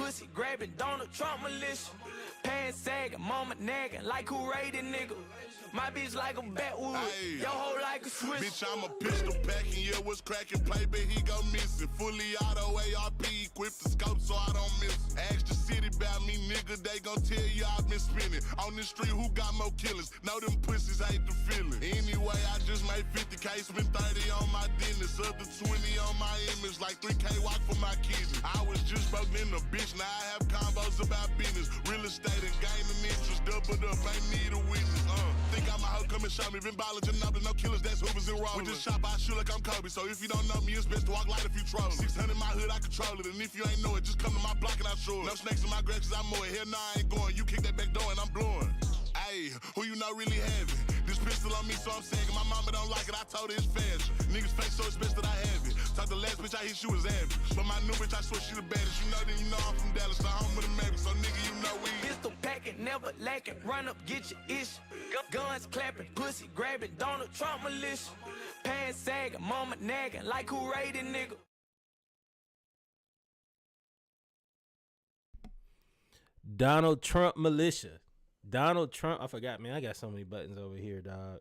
pussy grabbing, Donald Trump militia. Pants sagging, mama nagging, like who raided nigga. My bitch like a backwood, Ayy. your hoe like a Swiss. Bitch, I'm a pistol packing, yeah, what's cracking? Play, but he go missing. Fully auto ARP, equipped the scope so I don't miss. Ask the city about me, nigga, they gon' tell you I've been spinning. On the street, who got more killers? Know them pussies ain't the feeling. Anyway, I just made 50K, spent 30 on my dinners. Up to 20 on my image, like 3K walk for my kids. I was just broke in a bitch, now I have combos about business. Real estate and gaining interest, doubled up, ain't need a witness. Think I'm a hoe, come and show me. Been ballin' to no killers, that's Hoovers and Rollers. With this shop, I shoot like I'm Kobe. So if you don't know me, it's best to walk light if you troll. 600 in my hood, I control it. And if you ain't know it, just come to my block and I'll show it. No snakes in my grass, cause I'm more. Hell nah, I ain't going. You kick that back door and I'm blowing. Ayy, who you know really have it? This pistol on me, so I'm saying my mama don't like it, I told her it's fashion. Niggas fake, so it's best that I have it. Talk the last bitch I hit, she was average. But my new bitch, I swear she the baddest. You know that you know I'm from Dallas, so home with the Mavericks. So nigga, you know we Pistol packing, never lacking, run up, get your ish. Guns clapping, pussy grabbing, Donald Trump militia. Pants sagging, mama nagging, like who raided nigga. Donald Trump militia. Donald Trump. I forgot, man. I got so many buttons over here, dog.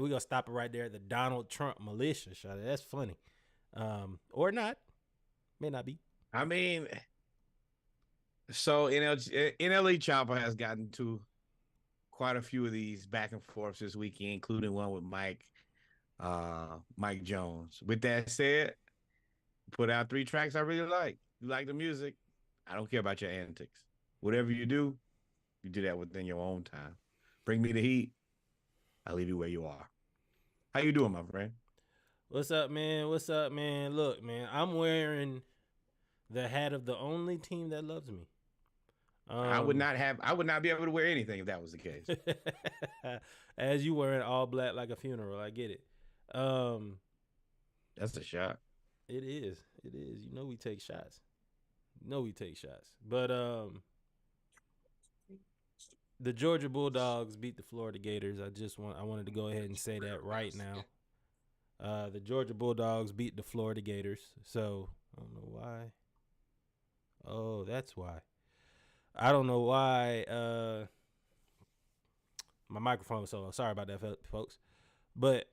We gonna stop it right there. The Donald Trump militia. Shot. That's funny. Or not. May not be. I mean, so NLE Chopper has gotten to quite a few of these back and forths this weekend, including one with Mike Jones. With that said, put out 3 tracks I really like. You like the music? I don't care about your antics. Whatever you do that within your own time. Bring me the heat. I'll leave you where you are. How you doing, my friend? What's up, man? What's up, man? Look, man, I'm wearing the hat of the only team that loves me. I would not be able to wear anything if that was the case. As you wearing all black like a funeral. I get it. That's a shot. It is. It is. You know we take shots. But the Georgia Bulldogs beat the Florida Gators. I wanted to go ahead and say that right now. The Georgia Bulldogs beat the Florida Gators. So I don't know why. Oh, that's why. I don't know why my microphone was so low. Sorry about that, folks. But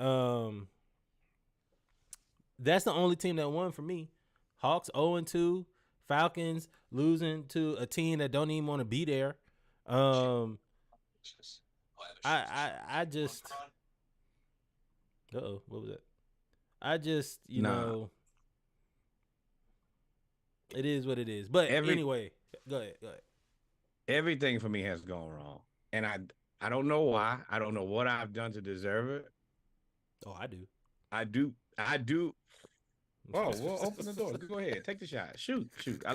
that's the only team that won for me. Hawks 0-2. Falcons losing to a team that don't even want to be there. I just what was that? I just, you know, it is what it is. But anyway, go ahead. Everything for me has gone wrong. And I don't know why. I don't know what I've done to deserve it. Oh, I do. I do. Oh, well, open the door. Go ahead. Take the shot. Shoot. I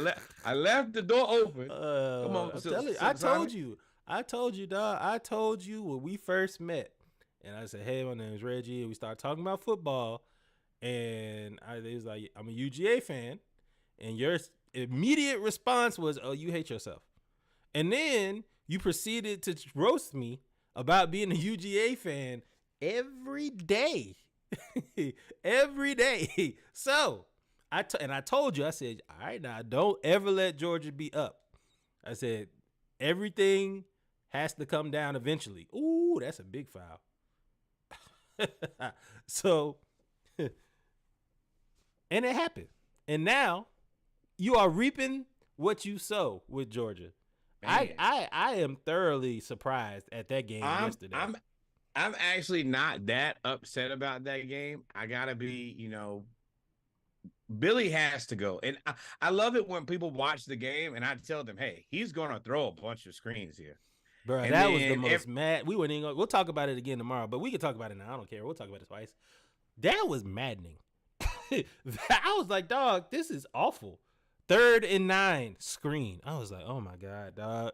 left the door open. Come on. I told you. I told you, dog. I told you when we first met. And I said, hey, my name is Reggie. And we started talking about football. And it was like, I'm a UGA fan. And your immediate response was, oh, you hate yourself. And then you proceeded to roast me about being a UGA fan every day. Every day. So I told you, I said, all right, now don't ever let Georgia be up. I said, everything has to come down eventually. Ooh, that's a big foul. So, and it happened. And now you are reaping what you sow with Georgia. I am thoroughly surprised at that game yesterday. I'm actually not that upset about that game. I gotta be, Billy has to go. And I love it when people watch the game and I tell them, hey, he's gonna throw a bunch of screens here. Bro, and that was the most mad. We weren't even we'll talk about it again tomorrow, but we can talk about it now. I don't care. We'll talk about it twice. That was maddening. I was like, dog, this is awful. 3rd and 9 screen. I was like, oh my God, dog.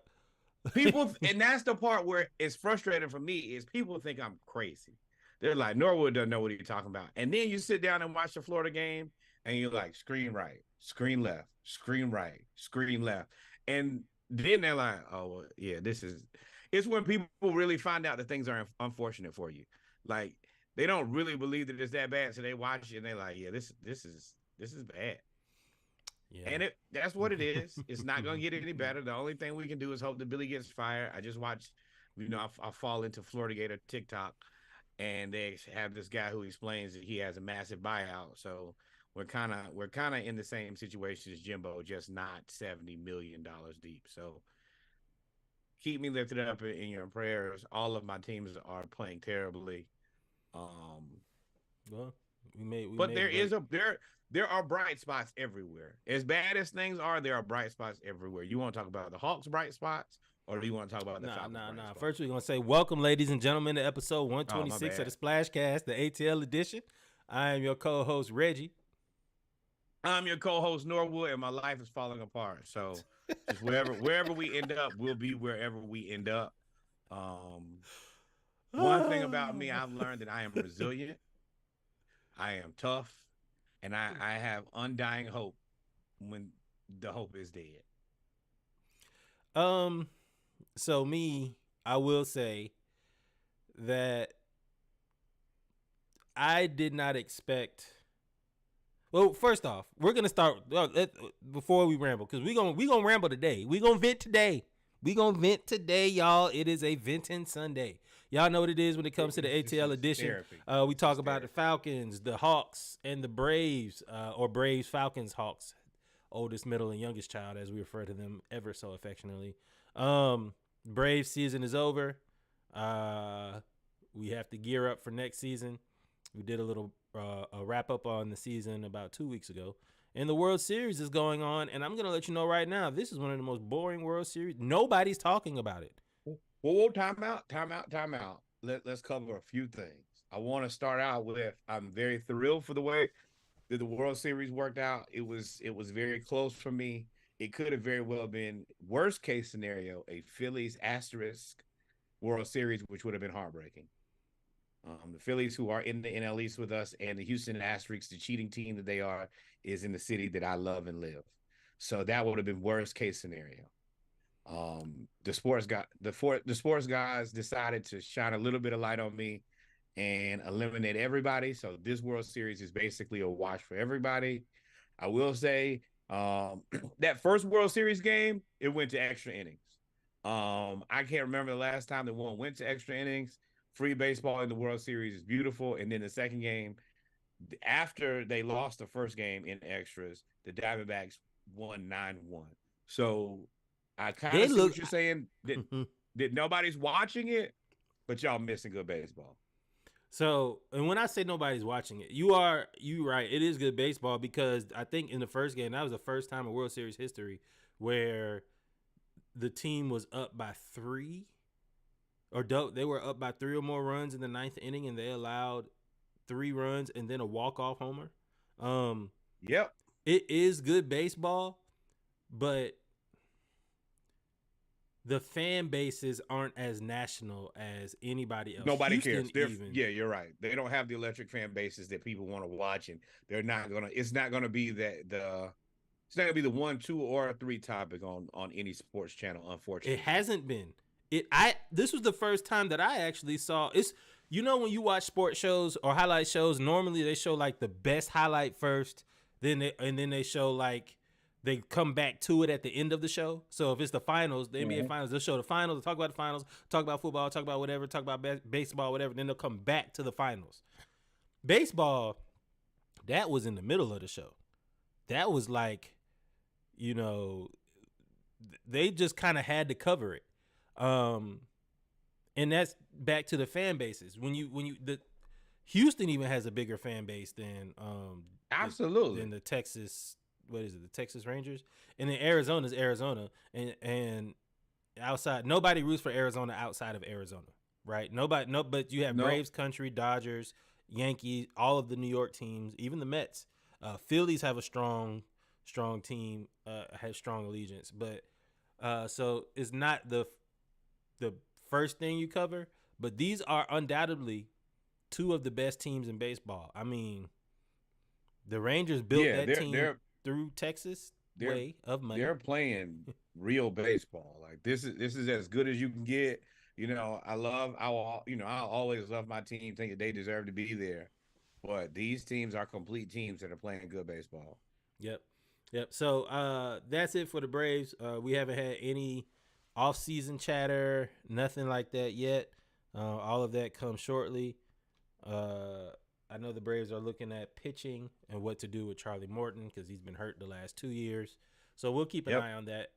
People, and that's the part where it's frustrating for me is people think I'm crazy. They're like, Norwood doesn't know what he's talking about. And then you sit down and watch the Florida game and you're like, screen right, screen left, screen right, screen left. And then they're like, oh, well, yeah, it's when people really find out that things are unfortunate for you. Like, they don't really believe that it's that bad. So they watch it and they're like, yeah, this is bad. Yeah. And that's what it is. It's not going to get any better. The only thing we can do is hope that Billy gets fired. I just watched, I fall into Florida Gator TikTok, and they have this guy who explains that he has a massive buyout. So we're kind of in the same situation as Jimbo, just not $70 million deep. So keep me lifted up in your prayers. All of my teams are playing terribly. Well, But there are bright spots everywhere. As bad as things are, there are bright spots everywhere. You want to talk about the Hawks' bright spots, or do you want to talk about the Falcons' bright spots? First, we're gonna say welcome, ladies and gentlemen, to episode 126 of the Splashcast, the ATL edition. I am your co-host Reggie. I'm your co-host Norwood, and my life is falling apart. So, just wherever we end up, we'll be wherever we end up. One thing about me, I've learned that I am resilient. I am tough, and I have undying hope when the hope is dead. So me, I will say that I did not expect. Well, first off, we're gonna start before we ramble, because we gonna ramble today. We gonna vent today. Y'all. It is a venting Sunday. Y'all know what it is when it comes to the ATL edition. We talk about the Falcons, the Hawks, and the Braves, or Braves, Falcons, Hawks, oldest, middle, and youngest child, as we refer to them ever so affectionately. Braves season is over. We have to gear up for next season. We did a little a wrap up on the season about 2 weeks ago. And the World Series is going on, and I'm going to let you know right now, this is one of the most boring World Series. Nobody's talking about it. Well, time out. Let's cover a few things. I want to start out with, I'm very thrilled for the way that the World Series worked out. It was very close for me. It could have very well been, worst case scenario, a Phillies asterisk World Series, which would have been heartbreaking. The Phillies, who are in the NL East with us, and the Houston Asterisks, the cheating team that they are, is in the city that I love and live. So that would have been worst case scenario. The sports guys decided to shine a little bit of light on me and eliminate everybody. So this World Series is basically a wash for everybody. I will say that first World Series game, it went to extra innings. I can't remember the last time that one went to extra innings. Free baseball in the World Series is beautiful. And then the second game, after they lost the first game in extras, the Diamondbacks won 9-1. So I kind of see what you're saying, that nobody's watching it, but y'all missing good baseball. So, and when I say nobody's watching it, you right. It is good baseball, because I think in the first game, that was the first time in World Series history where the team was up by 3. Or they were up by 3 or more runs in the 9th inning, and they allowed 3 runs and then a walk-off homer. Yep. It is good baseball, but the fan bases aren't as national as anybody else. Nobody cares. Yeah, you're right. They don't have the electric fan bases that people want to watch, and they're not gonna. It's not gonna be It's not gonna be the 1, 2, or 3 topic on any sports channel. Unfortunately, it hasn't been. This was the first time that I actually saw it's. When you watch sports shows or highlight shows, normally they show like the best highlight first, then they show like they come back to it at the end of the show. So if it's the finals, the NBA finals, they'll show the finals, they'll talk about the finals, talk about football, talk about whatever, talk about baseball, whatever. Then they'll come back to the finals. Baseball, that was in the middle of the show. That was like, they just kind of had to cover it. And that's back to the fan bases. The Houston even has a bigger fan base than absolutely than the Texas. What is it? The Texas Rangers, and then Arizona's Arizona, and outside nobody roots for Arizona outside of Arizona, right? But you have Braves country, Dodgers, Yankees, all of the New York teams, even the Mets. Phillies have a strong team, has strong allegiance, but so it's not the first thing you cover, but these are undoubtedly 2 of the best teams in baseball. I mean, the Rangers built that team through Texas way of money. They're playing real baseball. Like this is as good as you can get. I'll always love my team, think that they deserve to be there. But these teams are complete teams that are playing good baseball. Yep. Yep. So that's it for the Braves. We haven't had any off-season chatter, nothing like that yet. All of that comes shortly. I know the Braves are looking at pitching and what to do with Charlie Morton because he's been hurt the last 2 years. So we'll keep an eye on that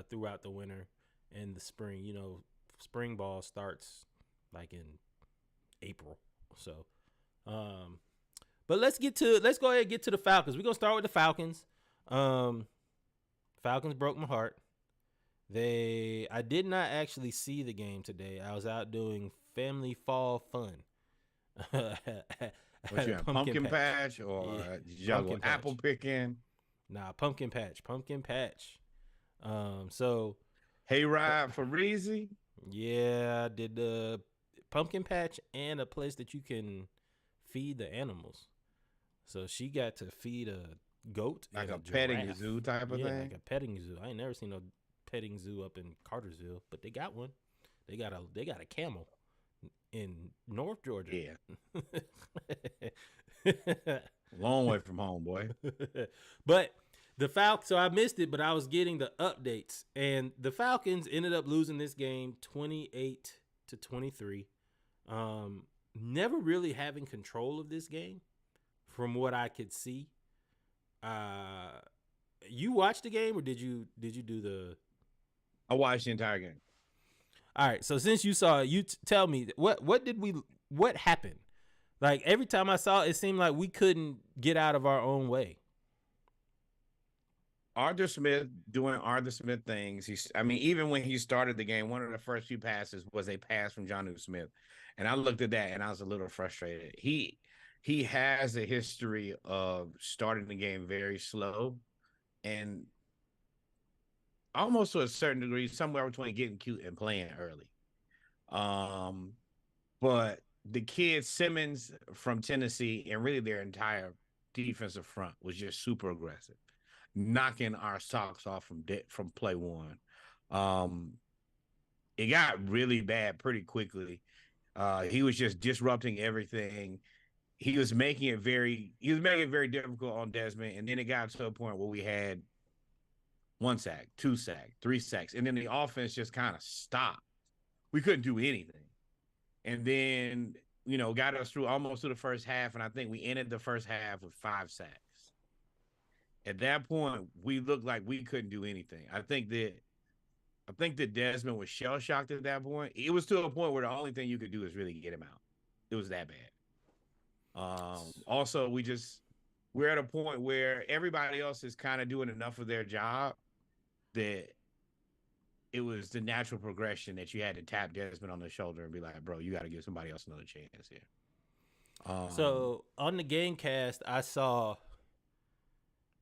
throughout the winter and the spring. You know, spring ball starts like in April. So, but let's go ahead and get to the Falcons. We're gonna start with the Falcons. Falcons broke my heart. I did not actually see the game today. I was out doing family fall fun. What you have, pumpkin patch or did y'all go apple picking? Nah, pumpkin patch. So hayride for Reezy. Yeah, I did the pumpkin patch and a place that you can feed the animals. So she got to feed a goat, like a petting zoo type of thing. Like a petting zoo. I ain't never seen no petting zoo up in Cartersville, but they got one. They got a camel in North Georgia. Yeah. Long way from home, boy. But the Falcons, so I missed it, but I was getting the updates, and the Falcons ended up losing this game 28-23. Never really having control of this game from what I could see. You watched the game or did you do the I watched the entire game. All right, so since you saw it, tell me what happened? Like every time I saw it, it seemed like we couldn't get out of our own way. Arthur Smith doing Arthur Smith things. Even when he started the game, one of the first few passes was a pass from Jonnu Smith. And I looked at that and I was a little frustrated. He has a history of starting the game very slow and almost to a certain degree, somewhere between getting cute and playing early. But the kid Simmons from Tennessee and really their entire defensive front was just super aggressive, knocking our socks off from play one. It got really bad pretty quickly. He was just disrupting everything. He was making it very difficult on Desmond, and then it got to a point where we had 1 sack, 2 sacks, 3 sacks, and then the offense just kind of stopped. We couldn't do anything. And then, got us through almost to the first half, and I think we ended the first half with 5 sacks. At that point, we looked like we couldn't do anything. I think that Desmond was shell-shocked at that point. It was to a point where the only thing you could do is really get him out. It was that bad. Also, we're at a point where everybody else is kind of doing enough of their job that it was the natural progression that you had to tap Desmond on the shoulder and be like, bro, you got to give somebody else another chance here. So on the Gamecast, I saw,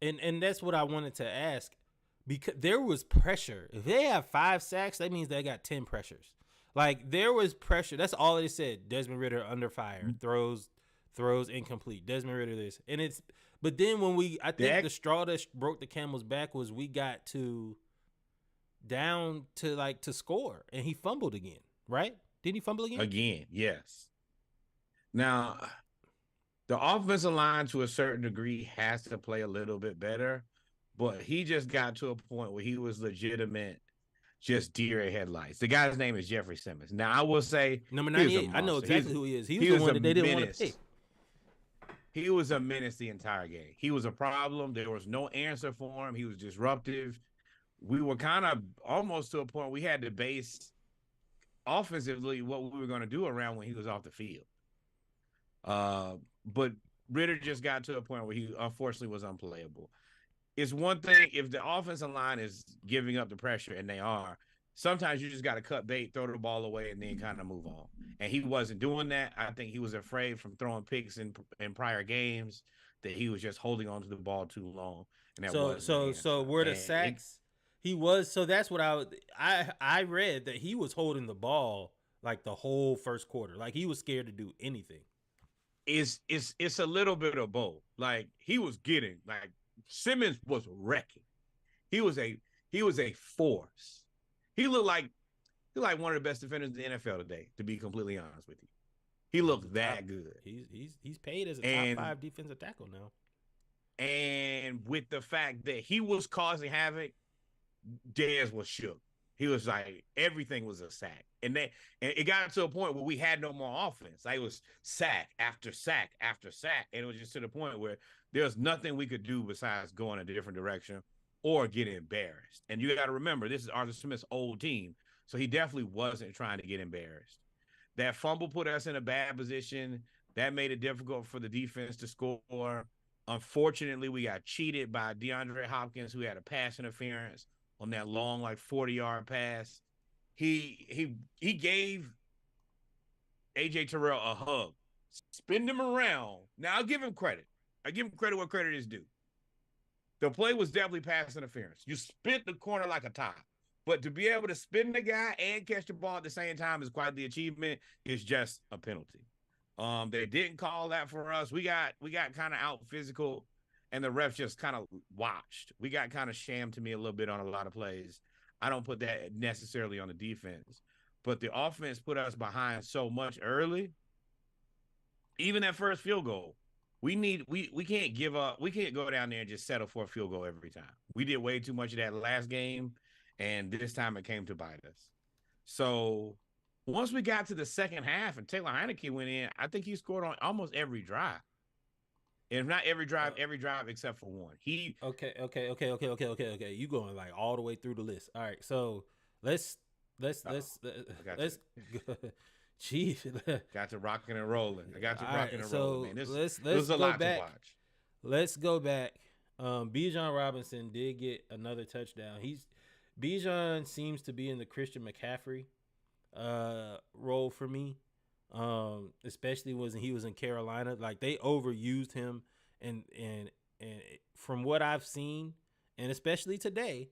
and that's what I wanted to ask, because there was pressure. If they have 5 sacks, that means they got 10 pressures. Like there was pressure. That's all they said. Desmond Ridder under fire, throws incomplete. Desmond Ridder this, but then I think the straw that broke the camel's back was we got down to score, and he fumbled again, right? Did he fumble again? Again, yes. Now, the offensive line to a certain degree has to play a little bit better, but he just got to a point where he was legitimate, just deer in headlights. The guy's name is Jeffrey Simmons. Now, I will say, number 98. I know exactly who he is. He was the one that they didn't want to pick. He was a menace the entire game. He was a problem. There was no answer for him. He was disruptive. We were kind of almost to a point we had to base offensively what we were going to do around when he was off the field. But Ridder just got to a point where he unfortunately was unplayable. It's one thing if the offensive line is giving up the pressure, and they are, sometimes you just got to cut bait, throw the ball away, and then kind of move on. And he wasn't doing that. I think he was afraid from throwing picks in prior games that he was just holding on to the ball too long. And that so were the sacks? He was. So that's what I read, that he was holding the ball like the whole first quarter. Like he was scared to do anything. It's a little bit of both. Like he was getting, like Simmons was wrecking. He was a force. He looked like one of the best defenders in the NFL today, to be completely honest with you. He looked that good. He's paid as a top 5 defensive tackle now. And with the fact that he was causing havoc, Dez was shook. He was like, everything was a sack. And it got to a point where we had no more offense. Like, it was sack after sack after sack. And it was just to the point where there's nothing we could do besides go in a different direction or get embarrassed. And you got to remember, this is Arthur Smith's old team. So he definitely wasn't trying to get embarrassed. That fumble put us in a bad position. That made it difficult for the defense to score. Unfortunately, we got cheated by DeAndre Hopkins, who had a pass interference on that long, like 40-yard pass. He gave AJ Terrell a hug, spin him around. Now, I'll give him credit. I give him credit where credit is due. The play was definitely pass interference. You spit the corner like a top. But to be able to spin the guy and catch the ball at the same time is quite the achievement. It's just a penalty. They didn't call that for us. We got kind of out physical, and the refs just kind of watched. We got kind of shammed to me a little bit on a lot of plays. I don't put that necessarily on the defense, but the offense put us behind so much early. Even that first field goal, we can't give up. We can't go down there and just settle for a field goal every time. We did way too much of that last game, and this time it came to bite us. So once we got to the second half and Taylor Heineke went in, I think he scored on almost every drive. And if not every drive except for one. Okay. You going like all the way through the list. All right, so let's Jeez. Got to rocking and rolling. I got to rocking and rolling, man. Let's was a lot back. to watch. Let's go back. Bijan Robinson did get another touchdown. Bijan seems to be in the Christian McCaffrey role for me. Especially when he was in Carolina. Like, they overused him, and from what I've seen, and especially today,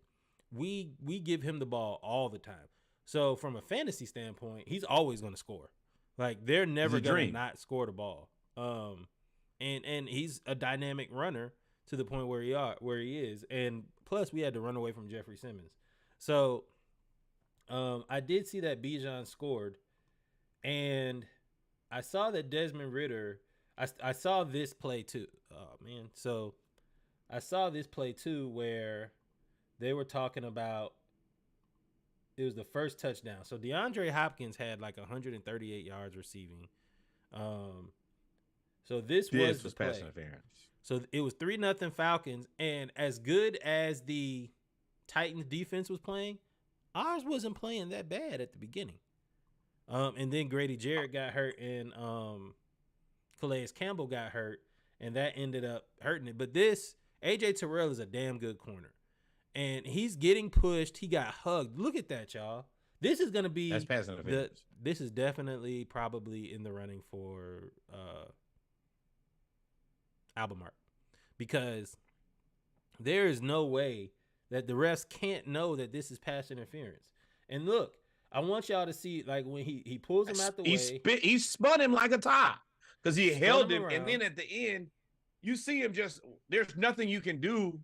we give him the ball all the time. So from a fantasy standpoint, he's always going to score. Like, they're never going to not score the ball. And he's a dynamic runner to the point where he is. And plus, we had to run away from Jeffrey Simmons. So I did see that Bijan scored, and I saw that Desmond Ridder. I saw this play too. Oh man! So I saw this play too where they were talking about. It was the first touchdown. So DeAndre Hopkins had like 138 yards receiving. So this was pass interference. So it was 3-0 Falcons, and as good as the Titans defense was playing, ours wasn't playing that bad at the beginning. And then Grady Jarrett got hurt, and Calais Campbell got hurt, and that ended up hurting it. But AJ Terrell is a damn good corner. And he's getting pushed. He got hugged. Look at that, y'all. This is going to be that's passing interference. This is definitely probably in the running for Albemarle, because there is no way that the refs can't know that this is pass interference. And look, I want y'all to see, like, when he pulls him out the way. He spun him like a top because he held him. And then at the end, you see him just, there's nothing you can do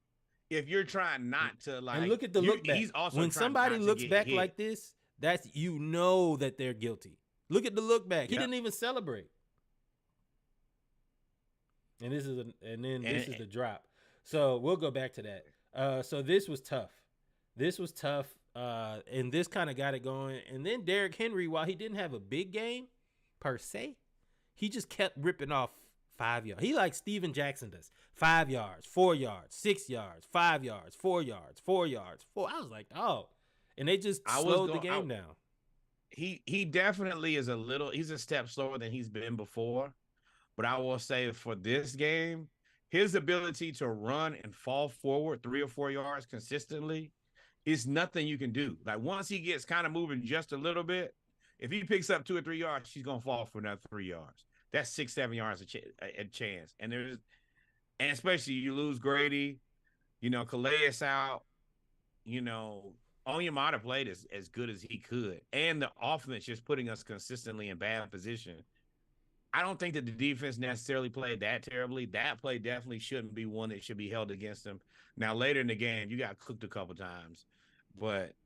if you're trying not to, like. And look at the look back. He's also when somebody looks back like this, that's, you know that they're guilty. Look at the look back. He didn't even celebrate. And this is the drop. So we'll go back to that. So this was tough. And this kind of got it going. And then Derrick Henry, while he didn't have a big game per se, he just kept ripping off 5 yards. He like Steven Jackson does. 5 yards, 4 yards, 6 yards, 5 yards, 4 yards, 4 yards, 4. I was like, oh. And they just slowed the game down. He definitely is he's a step slower than he's been before. But I will say for this game, his ability to run and fall forward 3 or 4 yards consistently is nothing you can do. Like, once he gets kind of moving just a little bit, if he picks up 2 or 3 yards, he's going to fall for another 3 yards. That's 6-7 yards a chance. And especially you lose Grady, Calais out, Onyemata played as good as he could. And the offense just putting us consistently in bad position. I don't think that the defense necessarily played that terribly. That play definitely shouldn't be one that should be held against them. Now, later in the game, you got cooked a couple times. But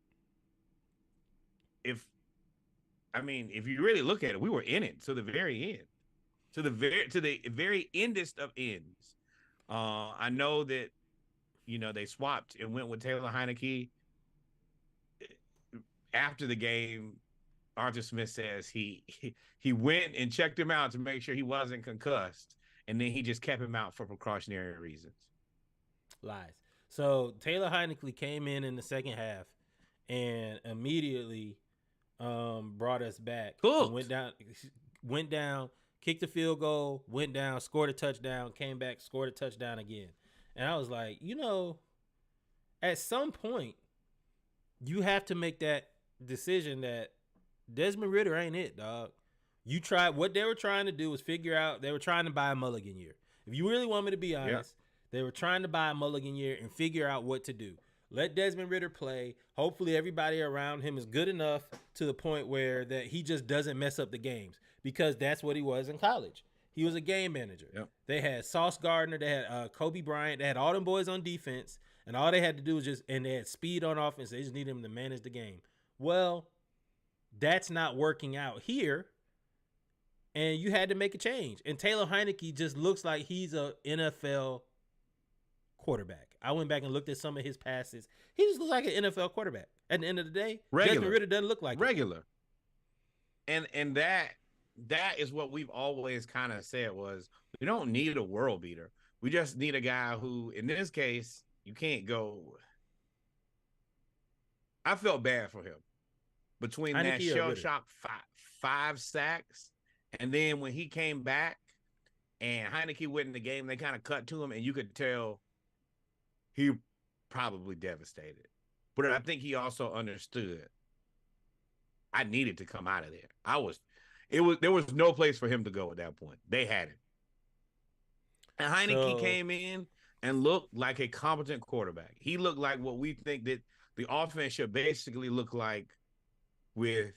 if you really look at it, we were in it to the very end. To the very endest of ends. I know that they swapped and went with Taylor Heineke. After the game, Arthur Smith says he went and checked him out to make sure he wasn't concussed, and then he just kept him out for precautionary reasons. Lies. So Taylor Heineke came in the second half and immediately brought us back. Went down, kicked the field goal, went down, scored a touchdown, came back, scored a touchdown again. And I was like, at some point, you have to make that decision that Desmond Ridder ain't it, dog. You tried. What they were trying to do was figure out, they were trying to buy a mulligan year. If you really want me to be honest, they were trying to buy a mulligan year and figure out what to do. Let Desmond Ridder play. Hopefully everybody around him is good enough to the point where that he just doesn't mess up the games, because that's what he was in college. He was a game manager. Yep. They had Sauce Gardner. They had Kobe Bryant. They had all them boys on defense, and all they had to do was and they had speed on offense. They just needed him to manage the game. Well, that's not working out here, and you had to make a change. And Taylor Heineke just looks like he's a NFL quarterback. I went back and looked at some of his passes. He just looks like an NFL quarterback. At the end of the day, Desmond Ridder doesn't look like regular. And that is what we've always kind of said was, we don't need a world beater. We just need a guy who, in this case, you can't go. I felt bad for him between that shell shock 5 sacks, and then when he came back and Heineke went in the game, they kind of cut to him, and you could tell he probably devastated. But I think he also understood I needed to come out of there. There was no place for him to go at that point. They had it. And Heineke came in and looked like a competent quarterback. He looked like what we think that the offense should basically look like with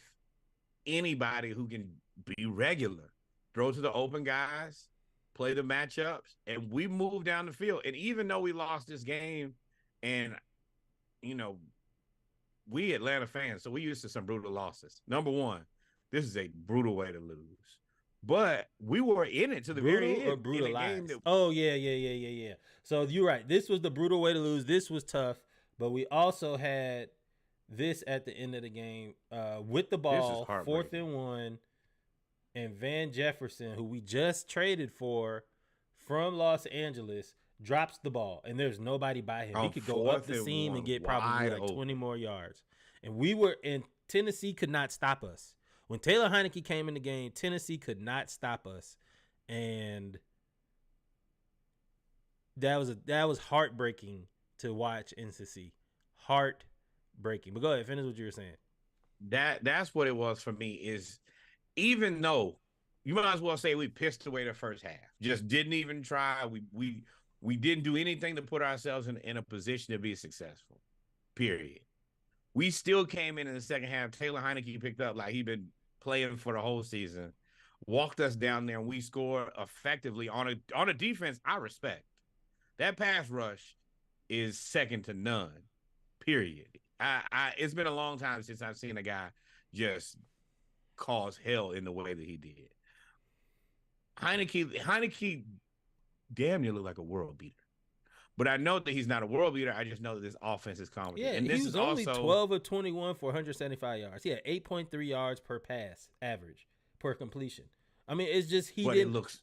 anybody who can be regular. Throw to the open guys, play the matchups, and we moved down the field. And even though we lost this game, and, we Atlanta fans, so we used to some brutal losses. Number one, this is a brutal way to lose. But we were in it to the very end. Or brutalized. Yeah. So you're right. This was the brutal way to lose. This was tough. But we also had this at the end of the game with the ball, 4th and 1, and Van Jefferson, who we just traded for from Los Angeles, drops the ball, and there's nobody by him. He could go up the seam and get probably like 20 more yards. And Tennessee could not stop us. When Taylor Heineke came in the game, Tennessee could not stop us. And that was heartbreaking to watch and to see. Heartbreaking. But go ahead, finish what you were saying. That's what it was for me, is even though you might as well say we pissed away the first half, just didn't even try. We didn't do anything to put ourselves in a position to be successful, period. We still came in the second half. Taylor Heineke picked up like he'd been playing for the whole season, walked us down there, and we scored effectively on a defense I respect. That pass rush is second to none, period. It's been a long time since I've seen a guy just cause hell in the way that he did. Heineke damn near looked like a world beater. But I know that he's not a world beater. I just know that this offense is competent. Yeah, and this he was only 12 of 21 for 175 yards. He had 8.3 yards per pass average per completion. I mean, it's just it looks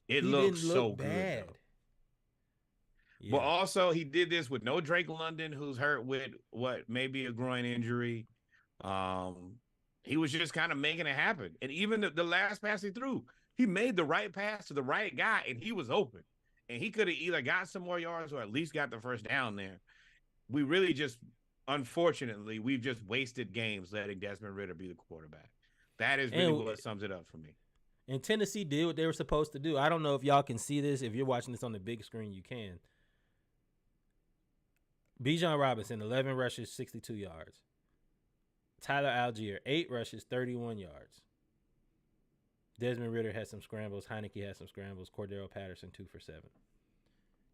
so bad. Good, yeah. But also, he did this with no Drake London, who's hurt with maybe a groin injury. He was just kind of making it happen. And even the last pass he threw, he made the right pass to the right guy, and he was open. And he could have either got some more yards or at least got the first down there. We really just, unfortunately, we've just wasted games letting Desmond Ridder be the quarterback. That is really what sums it up for me. And Tennessee did what they were supposed to do. I don't know if y'all can see this. If you're watching this on the big screen, you can. Bijan Robinson, 11 rushes, 62 yards. Tyler Algier, 8 rushes, 31 yards. Desmond Ridder had some scrambles. Heineke had some scrambles. Cordero Patterson, 2 for 7.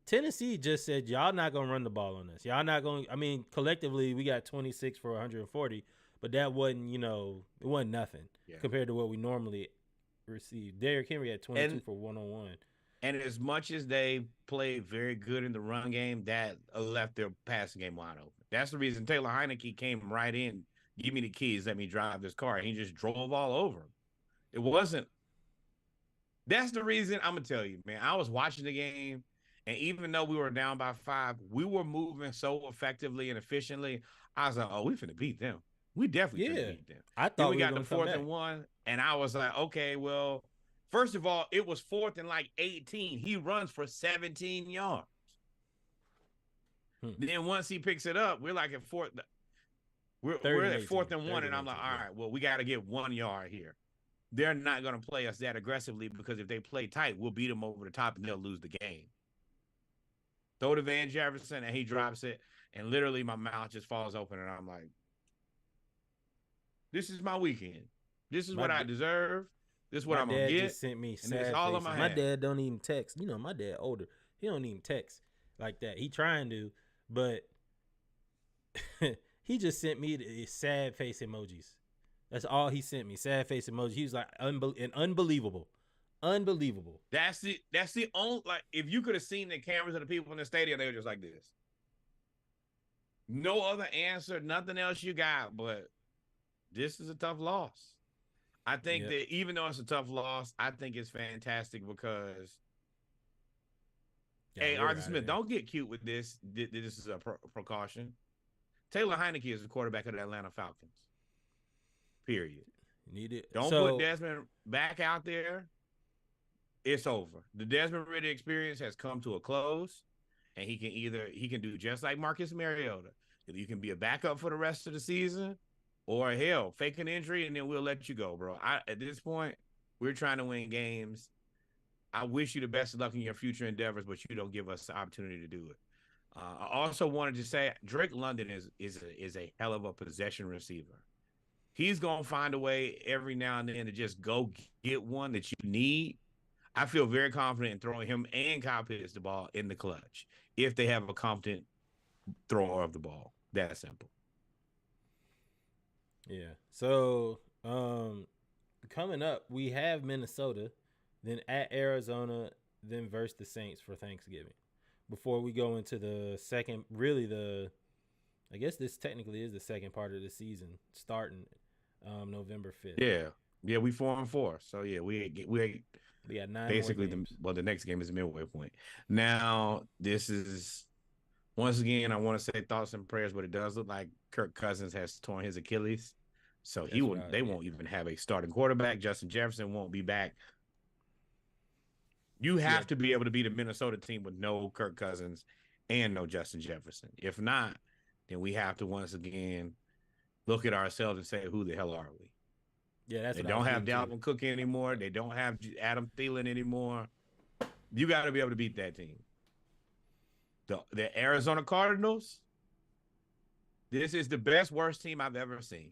Tennessee just said, y'all not going to run the ball on us. Y'all not going to, collectively, we got 26 for 140, but that wasn't, it wasn't nothing compared to what we normally receive. Derrick Henry had 22 for 101. And as much as they played very good in the run game, that left their passing game wide open. That's the reason Taylor Heineke came right in, give me the keys, let me drive this car. And he just drove all over him. It wasn't. That's the reason I'm going to tell you, man. I was watching the game, and even though we were down by 5, we were moving so effectively and efficiently. I was like, oh, we finna beat them. We definitely finna beat them. I thought then we we got were the gonna come 4th back. and 1, and I was like, okay, well, first of all, it was 4th and like 18. He runs for 17 yards. Then once he picks it up, we're like at 4th. We're at 4th and 1, and I'm like, all right, well, we got to get 1 yard here. They're not going to play us that aggressively because if they play tight, we'll beat them over the top and they'll lose the game. Throw to Van Jefferson, and he drops it, and literally my mouth just falls open, and I'm like, this is my weekend. This is what I deserve. This is what I'm going to get. Just sent me and it's sad all faces. in my My head. dad don't even text. You know, my dad older. He don't even text like that. He trying to, but he just sent me the sad face emojis. That's all he sent me. Sad face emoji. He was like, unbelievable. Unbelievable. That's the only, like, if you could have seen the cameras of the people in the stadium, they were just like this. No other answer, nothing else you got, but this is a tough loss. I think that even though it's a tough loss, I think it's fantastic because, hey, Arthur Smith, don't get cute with this. This is a precaution. Taylor Heineke is the quarterback of the Atlanta Falcons. Period. Need it. Don't put Desmond back out there. It's over. The Desmond Ridder experience has come to a close, and he can do just like Marcus Mariota. You can be a backup for the rest of the season, or hell, fake an injury, and then we'll let you go, bro. At this point, we're trying to win games. I wish you the best of luck in your future endeavors, but you don't give us the opportunity to do it. I also wanted to say Drake London is a hell of a possession receiver. He's going to find a way every now and then to just go get one that you need. I feel very confident in throwing him and Kyle Pitts the ball in the clutch if they have a competent thrower of the ball. That simple. Yeah. So, coming up, we have Minnesota, then at Arizona, then versus the Saints for Thanksgiving. Before we go into the second, I guess this technically is the second part of the season, starting November 5th. Yeah, we 4-4. So yeah, we got 9 basically more games. the next game is the midway point. Now this is, once again, I want to say thoughts and prayers, but it does look like Kirk Cousins has torn his Achilles, so they won't even have a starting quarterback. Justin Jefferson won't be back. You have to be able to beat a Minnesota team with no Kirk Cousins and no Justin Jefferson. If not, then we have to once again look at ourselves and say, who the hell are we? Yeah, that's they what don't have Dalvin Cook anymore. They don't have Adam Thielen anymore. You got to be able to beat that team. The Arizona Cardinals, this is the best, worst team I've ever seen.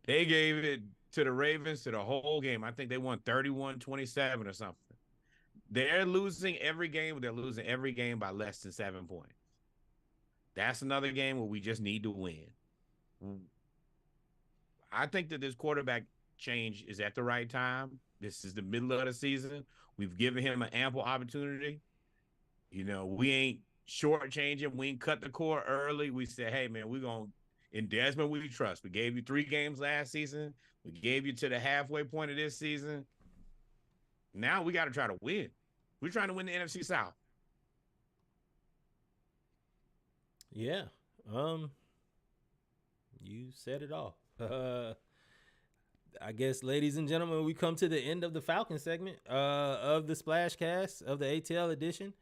They gave it to the Ravens to the whole game. I think they won 31-27 or something. They're losing every game, but they're losing every game by less than 7 points. That's another game where we just need to win. I think that this quarterback change is at the right time. This is the middle of the season. We've given him an ample opportunity. You know, we ain't shortchanging. We ain't cut the cord early. We said, hey, man, we're going to, in Desmond, we trust. We gave you 3 games last season. We gave you to the halfway point of this season. Now we got to try to win. We're trying to win the NFC South. Yeah. You said it all. I guess, ladies and gentlemen, we come to the end of the Falcon segment of the Splash Cast of the ATL edition.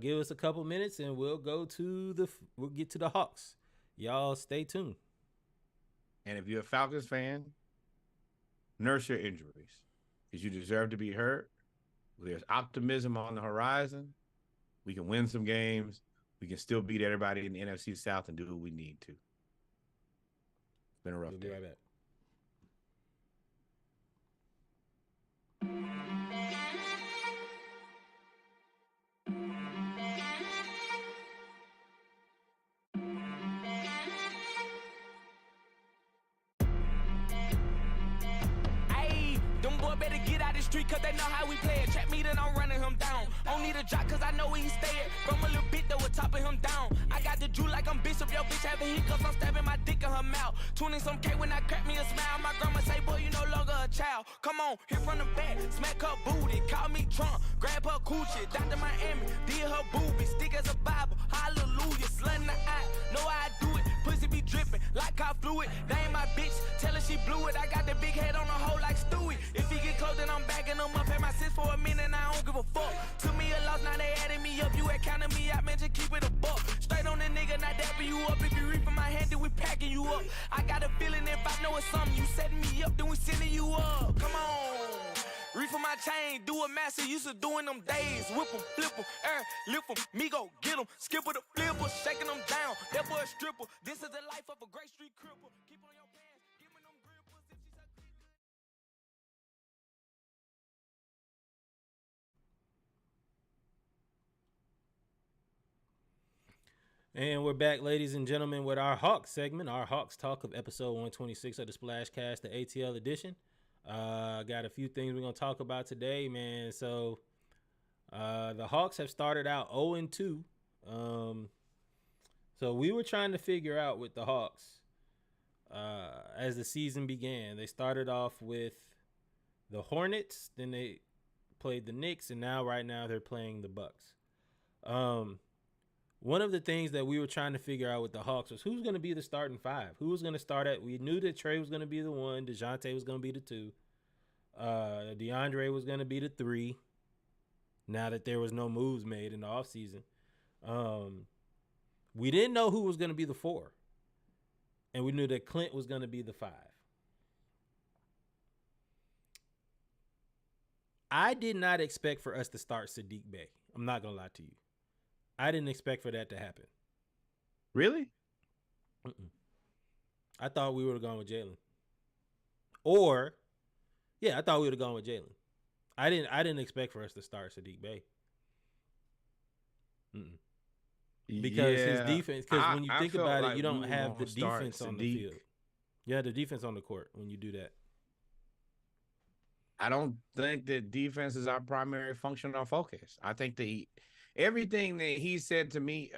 Give us a couple minutes and we'll get to the Hawks. Y'all stay tuned. And if you're a Falcons fan, nurse your injuries because you deserve to be hurt. There's optimism on the horizon. We can win some games. We can still beat everybody in the NFC South and do what we need to. It's been a rough day. We'll be right back. Ayy, them boys boy better get out the street, cause they know how we play it. Check me, then I'm running him down. Don't need a drop, cause I know where he staying. From a little bit, that was topping him down. I got the Jew like I'm Bishop, your bitch having hiccups, I'm stabbing my dick in her mouth. Tuning some K when I crack me a smile. My grandma say, boy, you no longer a child. Come on, hit from the back, smack her booty, call me drunk, grab her coochie, Dr. Miami, did her boobies, stick as a Bible, hallelujah, slut in the eye, know how I do it, pussy be dripping like car fluid, name my bitch, tell her she blew it, I got the big head on the hole like Stewie, if he get close then I'm backing him up, had my sis for a minute, I don't give a fuck, took me a loss, now they adding me up, you ain't counting me out, man, just keep it a buck, straight on the nigga, not dapping you up, if you reap in my hand, then we packing you up, I got a feeling if I know it's something, you setting me up, then we sending you up, come on. Reef for my chain, do a master, used to doing them days. Whip them, flip them, lift them, me go get them. Skip with a flipper, shaking them down. That boy a stripper. This is the life of a great street cripple. Keep on your pants, give me them grippers if she's a And we're back, ladies and gentlemen, with our Hawks segment, our Hawks talk of episode 126 of the Splashcast, the ATL edition. Got a few things we're going to talk about today, man. So the Hawks have started out 0-2. So we were trying to figure out with the Hawks as the season began. They started off with the Hornets, then they played the Knicks, and right now they're playing the Bucks. One of the things that we were trying to figure out with the Hawks was who's going to be the starting five. Who was going to start at? We knew that Trey was going to be the one. DeJounte was going to be the two. DeAndre was going to be the three. Now that there was no moves made in the offseason. We didn't know who was going to be the four. And we knew that Clint was going to be the five. I did not expect for us to start Sadiq Bey. I'm not going to lie to you. I didn't expect for that to happen. Really? I thought we would have gone with Jalen. I thought we would have gone with Jalen. I didn't expect for us to start Sadiq Bey. Because his defense, because when you think about it, you don't have the defense on the field. You have the defense on the court when you do that. I don't think that defense is our primary function or focus. I think everything that he said to me,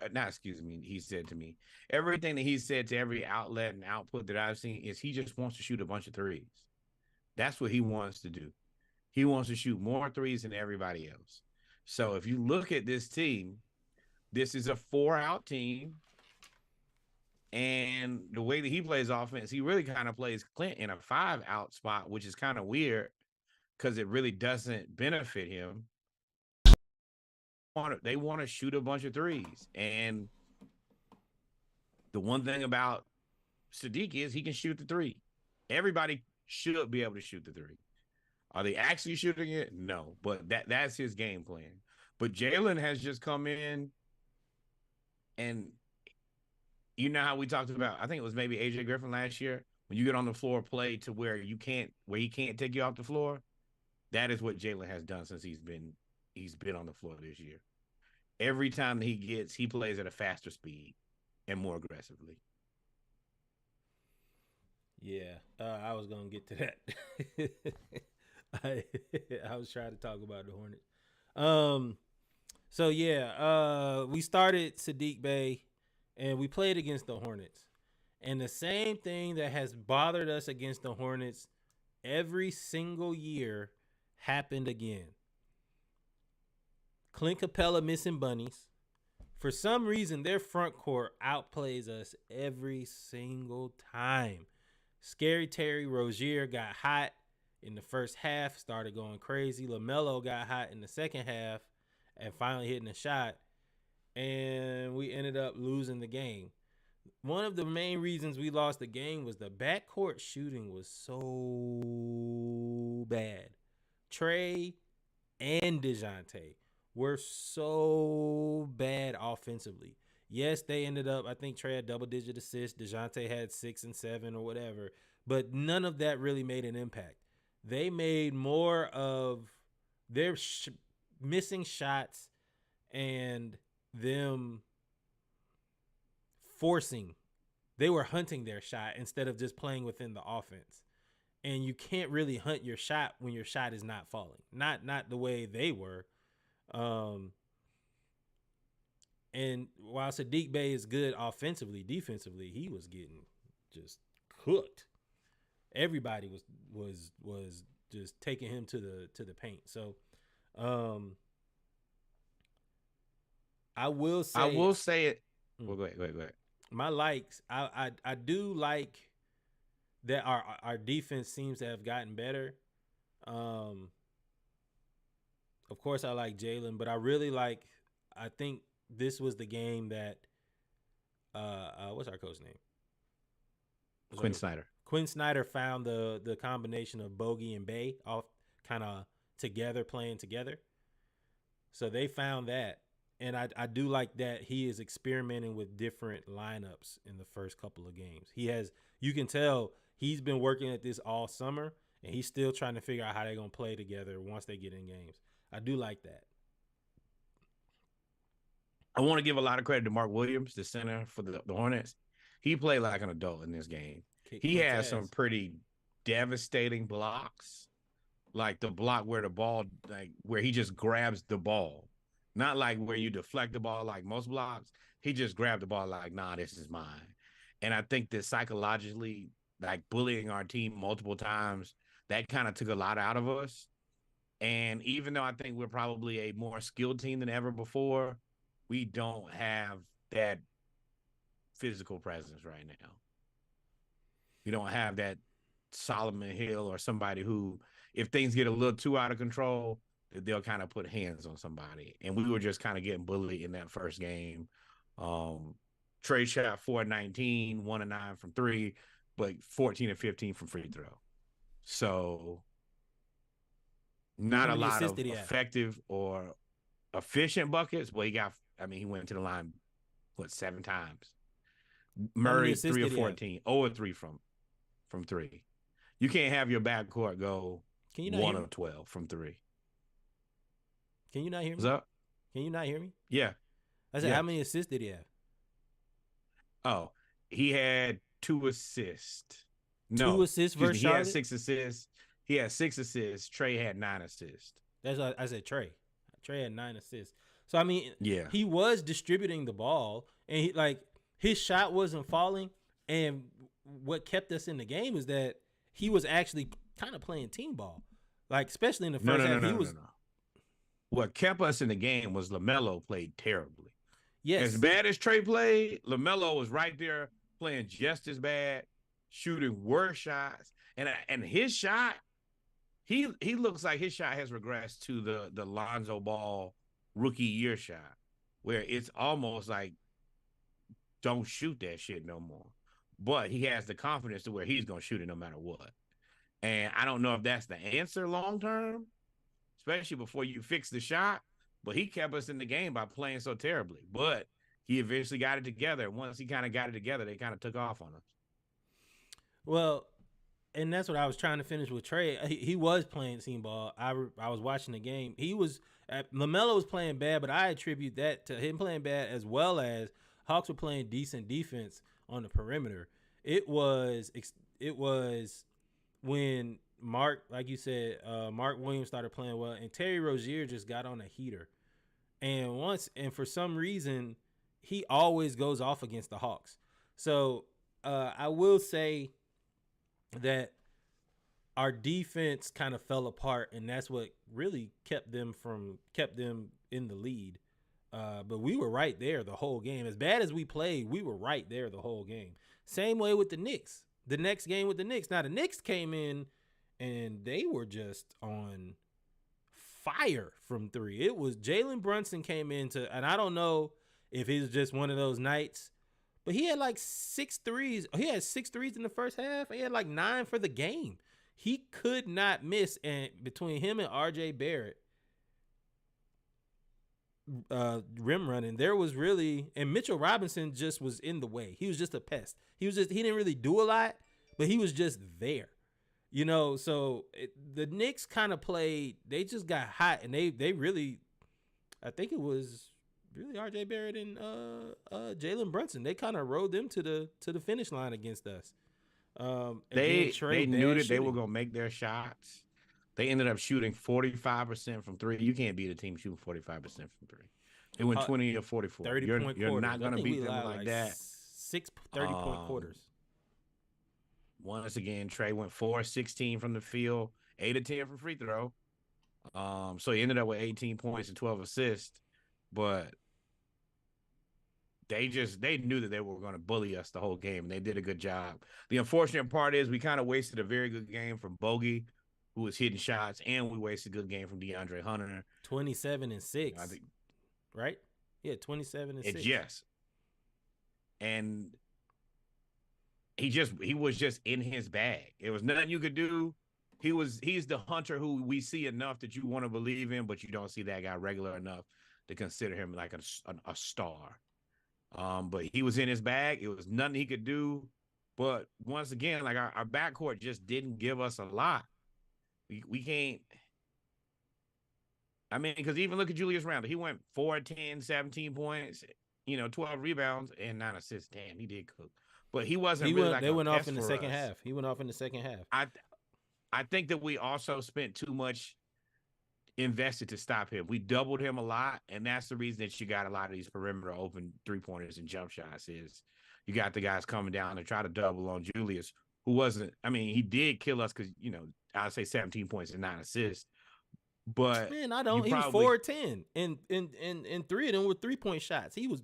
everything that he said to every outlet and output that I've seen is he just wants to shoot a bunch of threes. That's what he wants to do. He wants to shoot more threes than everybody else. So if you look at this team, this is a 4-out team. And the way that he plays offense, he really kind of plays Clint in a 5-out spot, which is kind of weird because it really doesn't benefit him. They want to shoot a bunch of threes. And the one thing about Sadiq is he can shoot the three. Everybody should be able to shoot the three. Are they actually shooting it? No, but that's his game plan. But Jalen has just come in, and you know how we talked about, I think it was maybe AJ Griffin last year, when you get on the floor, play to where he can't take you off the floor. That is what Jalen has done since he's been on the floor this year. Every time he plays at a faster speed and more aggressively. Yeah, I was gonna get to that. I was trying to talk about the Hornets. We started Sadiq Bey, and we played against the Hornets. And the same thing that has bothered us against the Hornets every single year happened again. Clint Capella missing bunnies. For some reason, their front court outplays us every single time. Scary Terry Rozier got hot in the first half, started going crazy. LaMelo got hot in the second half and finally hitting a shot. And we ended up losing the game. One of the main reasons we lost the game was the backcourt shooting was so bad. Trey and DeJounte were so bad offensively. Yes, they ended up, I think Trey had double-digit assists. DeJounte had 6 and 7 or whatever. But none of that really made an impact. They made more of their missing shots and them forcing. They were hunting their shot instead of just playing within the offense. and you can't really hunt your shot when your shot is not falling. Not the way they were. And while Sadiq Bey is good offensively, defensively, he was getting just cooked. Everybody was just taking him to the paint. So I will say it. Well, go ahead. My likes, I do like that our defense seems to have gotten better. Of course I like Jalen, but I really like, I think this was the game that what's our coach name? Quinn Snyder. Quinn Snyder found the combination of Bogey and Bey off kind of together, playing together. So they found that. And I do like that he is experimenting with different lineups in the first couple of games. You can tell he's been working at this all summer, and he's still trying to figure out how they're going to play together once they get in games. I do like that. I want to give a lot of credit to Mark Williams, the center for the Hornets. He played like an adult in this game. He has some pretty devastating blocks, like the block where the ball, like where he just grabs the ball. Not like where you deflect the ball like most blocks. He just grabbed the ball like, nah, this is mine. And I think that psychologically, like bullying our team multiple times, that kind of took a lot out of us. And even though I think we're probably a more skilled team than ever before, we don't have that physical presence right now. We don't have that Solomon Hill or somebody who, if things get a little too out of control, they'll kind of put hands on somebody. And we were just kind of getting bullied in that first game. Trey shot 4-19, 1-9 from 3, but 14-15 from free throw. So not a lot of effective or efficient buckets. Well, he went to the line, 7 times. Murray 3 of 14, 0 of 3 from 3. You can't have your backcourt go 1 of 12 from 3. Can you not hear me? What's up? Can you not hear me? Yeah. I said, How many assists did he have? Oh, he had 2 assists. No, 2 assists versus Charlotte? He had 6 assists. He had 6 assists. Trey had 9 assists. That's what I said. Trey had 9 assists. So I mean, yeah, he was distributing the ball, and his shot wasn't falling. And what kept us in the game was that he was actually kind of playing team ball, like especially in the first half. No. What kept us in the game was LaMelo played terribly. Yes. As bad as Trey played, LaMelo was right there playing just as bad, shooting worse shots. And his shot, he looks like his shot has regressed to the Lonzo Ball rookie year shot, where it's almost like, don't shoot that shit no more. But he has the confidence to where he's going to shoot it no matter what. And I don't know if that's the answer long term, especially before you fix the shot. But he kept us in the game by playing so terribly. But he eventually got it together. Once he kind of got it together, they kind of took off on us. Well, and that's what I was trying to finish with Trey. He was playing team ball. I was watching the game. LaMelo was playing bad, but I attribute that to him playing bad as well as Hawks were playing decent defense on the perimeter. It was when Mark, like you said, Mark Williams started playing well, and Terry Rozier just got on a heater. And for some reason, he always goes off against the Hawks. So I will say that our defense kind of fell apart, and that's what really kept them in the lead. But we were right there the whole game. As bad as we played, we were right there the whole game. Same way with the Knicks. The next game with the Knicks. Now, the Knicks came in, and they were just on fire from 3. It was Jalen Brunson came into, and I don't know if it was just one of those nights, but he had like 6 threes. He had 6 threes in the first half. He had like 9 for the game. He could not miss. And between him and RJ Barrett, rim running, there was really, and Mitchell Robinson just was in the way. He was just a pest. He didn't really do a lot, but he was just there. So the Knicks kind of played, they just got hot, and they really, I think it was really RJ Barrett and Jalen Brunson. They kind of rode them to the finish line against us. They Trey knew bad that they were shooting. gonna make their shots. They ended up shooting 45% from three. You can't beat a team shooting 45% from three. They went 20 or 44. 30-point You're quarters. not gonna I think we beat them allowed like that. 6 30-point quarters. Once again, Trey went 4-16 from the field, 8 of 10 from free throw. So he ended up with 18 points and 12 assists, but they knew that they were going to bully us the whole game, and they did a good job. The unfortunate part is we kind of wasted a very good game from Bogey, who was hitting shots, and we wasted a good game from DeAndre Hunter. 27 and 6. I think, right? Yeah, 27 and 6. Yes. And he was just in his bag. It was nothing you could do. He's the Hunter who we see enough that you want to believe in, but you don't see that guy regular enough to consider him like a star. But he was in his bag. It was nothing he could do. But once again, like our backcourt just didn't give us a lot. We can't. I mean, because even look at Julius Randle. He went 4, 10, 17 points, 12 rebounds and 9 assists. Damn, he did cook. But he wasn't really like they went off in the for second us. half. He went off in the second half. I think that we also spent too much invested to stop him. We doubled him a lot, and that's the reason that you got a lot of these perimeter open three-pointers and jump shots is you got the guys coming down to try to double on Julius, who wasn't – I mean, he did kill us because, I'd say 17 points and 9 assists. But man, I don't. He was 4-10, and 3 of them were 3-point shots. He was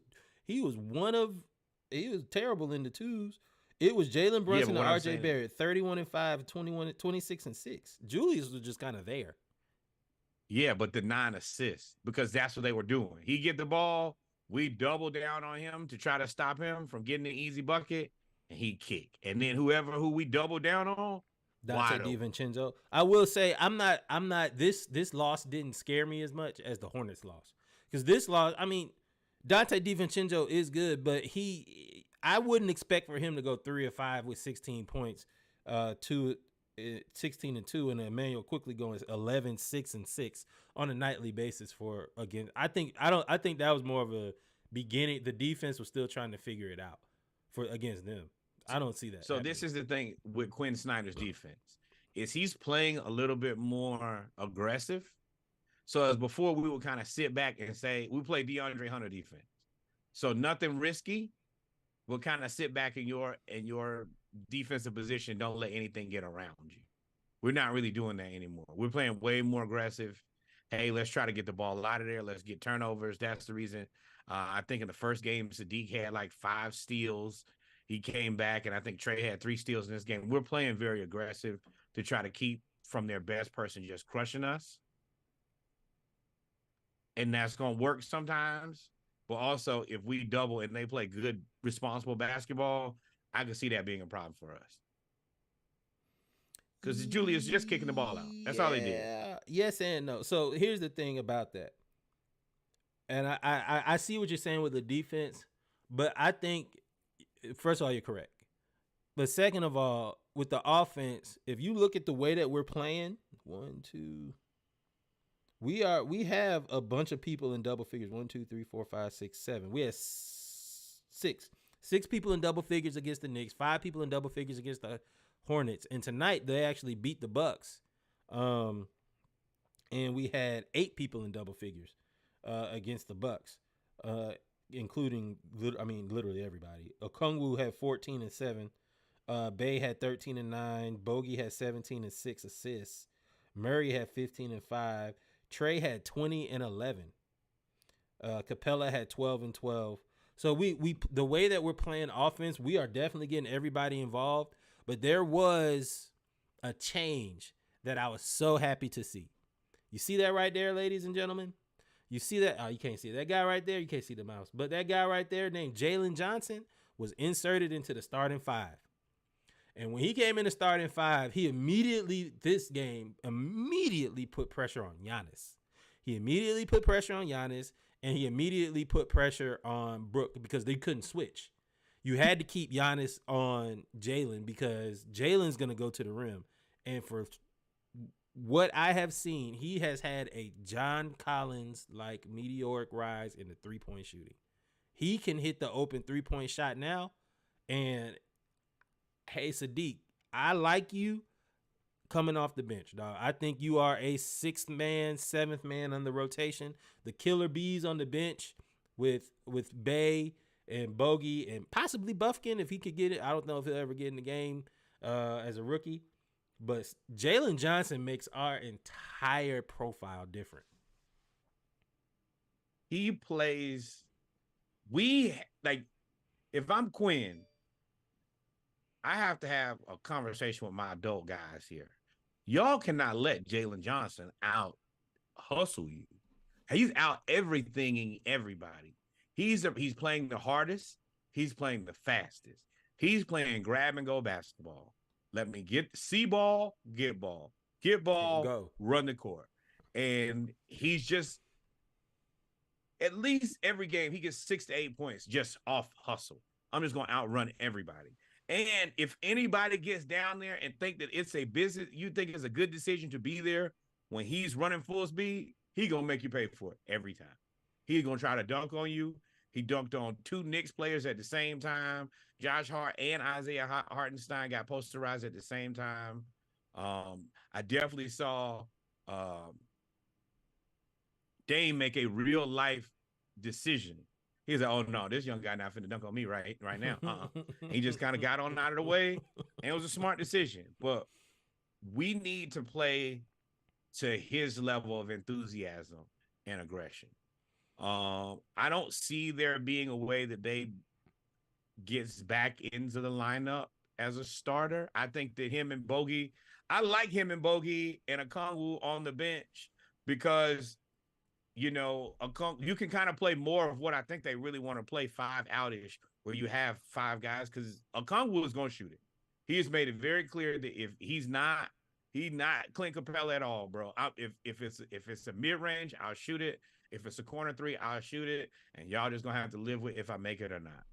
terrible in the twos. It was Jalen Brunson and RJ Barrett, 31 and 5, 21, 26 and 6. Julius was just kind of there. Yeah, but the 9 assists, because that's what they were doing. He get the ball, we double down on him to try to stop him from getting an easy bucket, and he kick. And then who we double down on, Dante DiVincenzo. I will say I'm not this loss didn't scare me as much as the Hornets loss. Because this loss, I mean, Dante DiVincenzo is good, but I wouldn't expect for him to go 3 of 5 with 16 points, 16 and 2, and Emmanuel quickly going 11, 6 and 6 on a nightly basis I think that was more of a beginning. The defense was still trying to figure it out against them. I don't see that. So this is the thing with Quinn Snyder's defense is he's playing a little bit more aggressive. So as before, we would kind of sit back and say we play DeAndre Hunter defense. So nothing risky. We'll kind of sit back in your defensive position. Don't let anything get around you. We're not really doing that anymore. We're playing way more aggressive. Hey, let's try to get the ball out of there. Let's get turnovers. That's the reason. I think in the first game, Sadiq had like 5 steals. He came back, and I think Trey had 3 steals in this game. We're playing very aggressive to try to keep from their best person just crushing us. And that's going to work sometimes. But also, if we double and they play good, responsible basketball, I can see that being a problem for us. Because Julius just kicking the ball out. That's all they did. Yes and no. So here's the thing about that. And I see what you're saying with the defense, but I think, first of all, you're correct. But second of all, with the offense, if you look at the way that we're playing, 1, 2, we have a bunch of people in double figures. 1, 2, 3, 4, 5, 6, 7. We have 6 people in double figures against the Knicks, 5 people in double figures against the Hornets, and tonight they actually beat the Bucks. And we had 8 people in double figures against the Bucks, including literally everybody. Okongwu had 14 and 7. Bay had 13 and 9. Bogey had 17 and 6 assists. Murray had 15 and 5. Trey had 20 and 11. Capella had 12 and 12. So we the way that we're playing offense, we are definitely getting everybody involved. But there was a change that I was so happy to see. You see that right there, ladies and gentlemen? You see that? Oh, you can't see that guy right there. You can't see the mouse. But that guy right there named Jalen Johnson was inserted into the starting 5. And when he came in the starting 5, he immediately put pressure on Giannis. He immediately put pressure on Giannis, and he immediately put pressure on Brook because they couldn't switch. You had to keep Giannis on Jalen because Jalen's going to go to the rim. And for what I have seen, he has had a John Collins-like meteoric rise in the three-point shooting. He can hit the open three-point shot now, and hey, Sadiq, I like you coming off the bench, dog. I think you are a 6th man, 7th man on the rotation. The killer bees on the bench with Bay and Bogey and possibly Buffkin if he could get it. I don't know if he'll ever get in the game as a rookie. But Jalen Johnson makes our entire profile different. He plays. If I'm Quinn, I have to have a conversation with my adult guys here. Y'all cannot let Jalen Johnson out hustle you. He's out everything everybody. He's playing the hardest. He's playing the fastest. He's playing grab and go basketball. Let me see ball, get ball, Go. run the court. And he's just, at least every game, he gets 6 to 8 points just off hustle. I'm just going to outrun everybody. And if anybody gets down there and think that it's a business, you think it's a good decision to be there when he's running full speed, he going to make you pay for it every time. He's going to try to dunk on you. He dunked on 2 Knicks players at the same time. Josh Hart and Isaiah Hartenstein got posterized at the same time. I definitely saw Dame make a real life decision. He's like, oh no, this young guy not finna dunk on me right now. He just kind of got on out of the way, and it was a smart decision. But we need to play to his level of enthusiasm and aggression. I don't see there being a way that they gets back into the lineup as a starter. I think that I like him and Bogey and Okongwu on the bench because, you know, you can kind of play more of what I think they really want to play 5 outish, where you have 5 guys, because Okongwu is going to shoot it. He has made it very clear that if he's not Clint Capella at all, bro. If it's a mid range, I'll shoot it. If it's a corner 3, I'll shoot it, and y'all just gonna have to live with if I make it or not.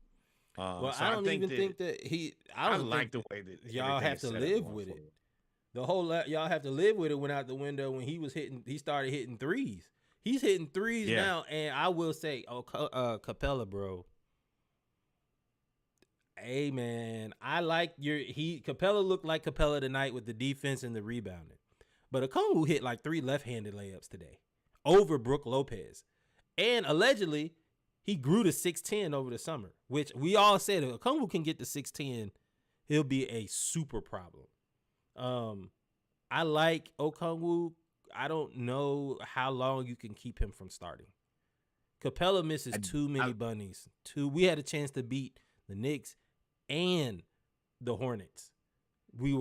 Well, so I don't even think that he. I don't like think the way that y'all have to live with it. The whole y'all have to live with it went out the window when he started hitting threes. He's hitting threes now, and I will say, Capella, bro. Hey man, I like Capella looked like Capella tonight with the defense and the rebounding. But Okongwu hit like 3 left-handed layups today over Brook Lopez. And allegedly, he grew to 6'10" over the summer, which we all said if Okongwu can get to 6'10", he'll be a super problem. I like Okongwu. I don't know how long you can keep him from starting. Capella misses too many bunnies. We had a chance to beat the Knicks and the Hornets. We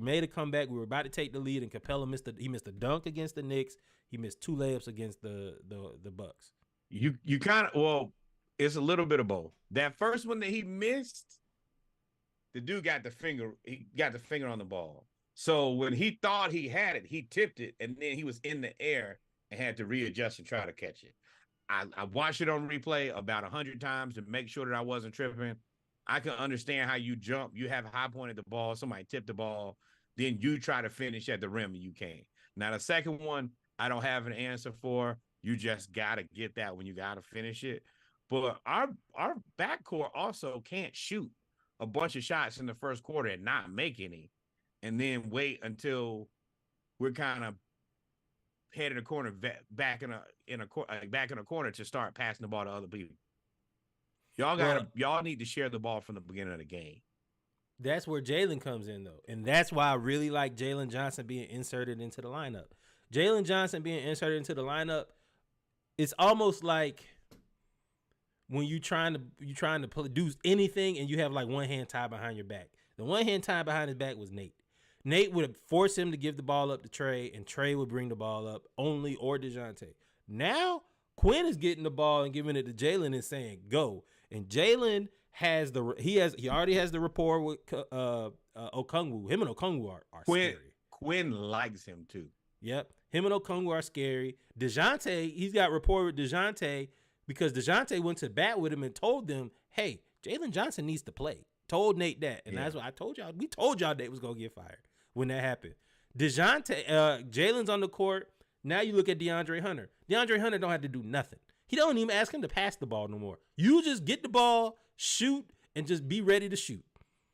made a comeback. We were about to take the lead, and Capella missed a dunk against the Knicks. He missed 2 layups against the Bucks. You kind of, it's a little bit of both. That first one that he missed, the dude got the finger on the ball. So when he thought he had it, he tipped it, and then he was in the air and had to readjust and try to catch it. I watched it on replay about 100 times to make sure that I wasn't tripping. I can understand how you jump. You have high pointed the ball. Somebody tipped the ball. Then you try to finish at the rim and you can't. Now, the second one, I don't have an answer for. You just got to get that when you got to finish it. But our backcourt also can't shoot a bunch of shots in the first quarter and not make any, and then wait until we're kind of head in a corner, back in a corner to start passing the ball to other people. Y'all need to share the ball from the beginning of the game. That's where Jalen comes in, though. And that's why I really like Jalen Johnson being inserted into the lineup. Jalen Johnson being inserted into the lineup, it's almost like when you're trying to do anything and you have like one hand tied behind your back. The one hand tied behind his back was Nate. Nate would force him to give the ball up to Trey, and Trey would bring the ball up only, or DeJounte. Now, Quinn is getting the ball and giving it to Jalen and saying, go. And Jalen he already has the rapport with Okongwu. Him and Okongwu are scary. Quinn likes him too. Yep. Him and Okongwu are scary. DeJounte, he's got rapport with DeJounte because DeJounte went to bat with him and told them, hey, Jalen Johnson needs to play. Told Nate that. And that's what I told y'all. We told y'all Nate was going to get fired when that happened. Jalen's on the court. Now you look at DeAndre Hunter. DeAndre Hunter don't have to do nothing. He don't even ask him to pass the ball no more. You just get the ball, shoot, and just be ready to shoot.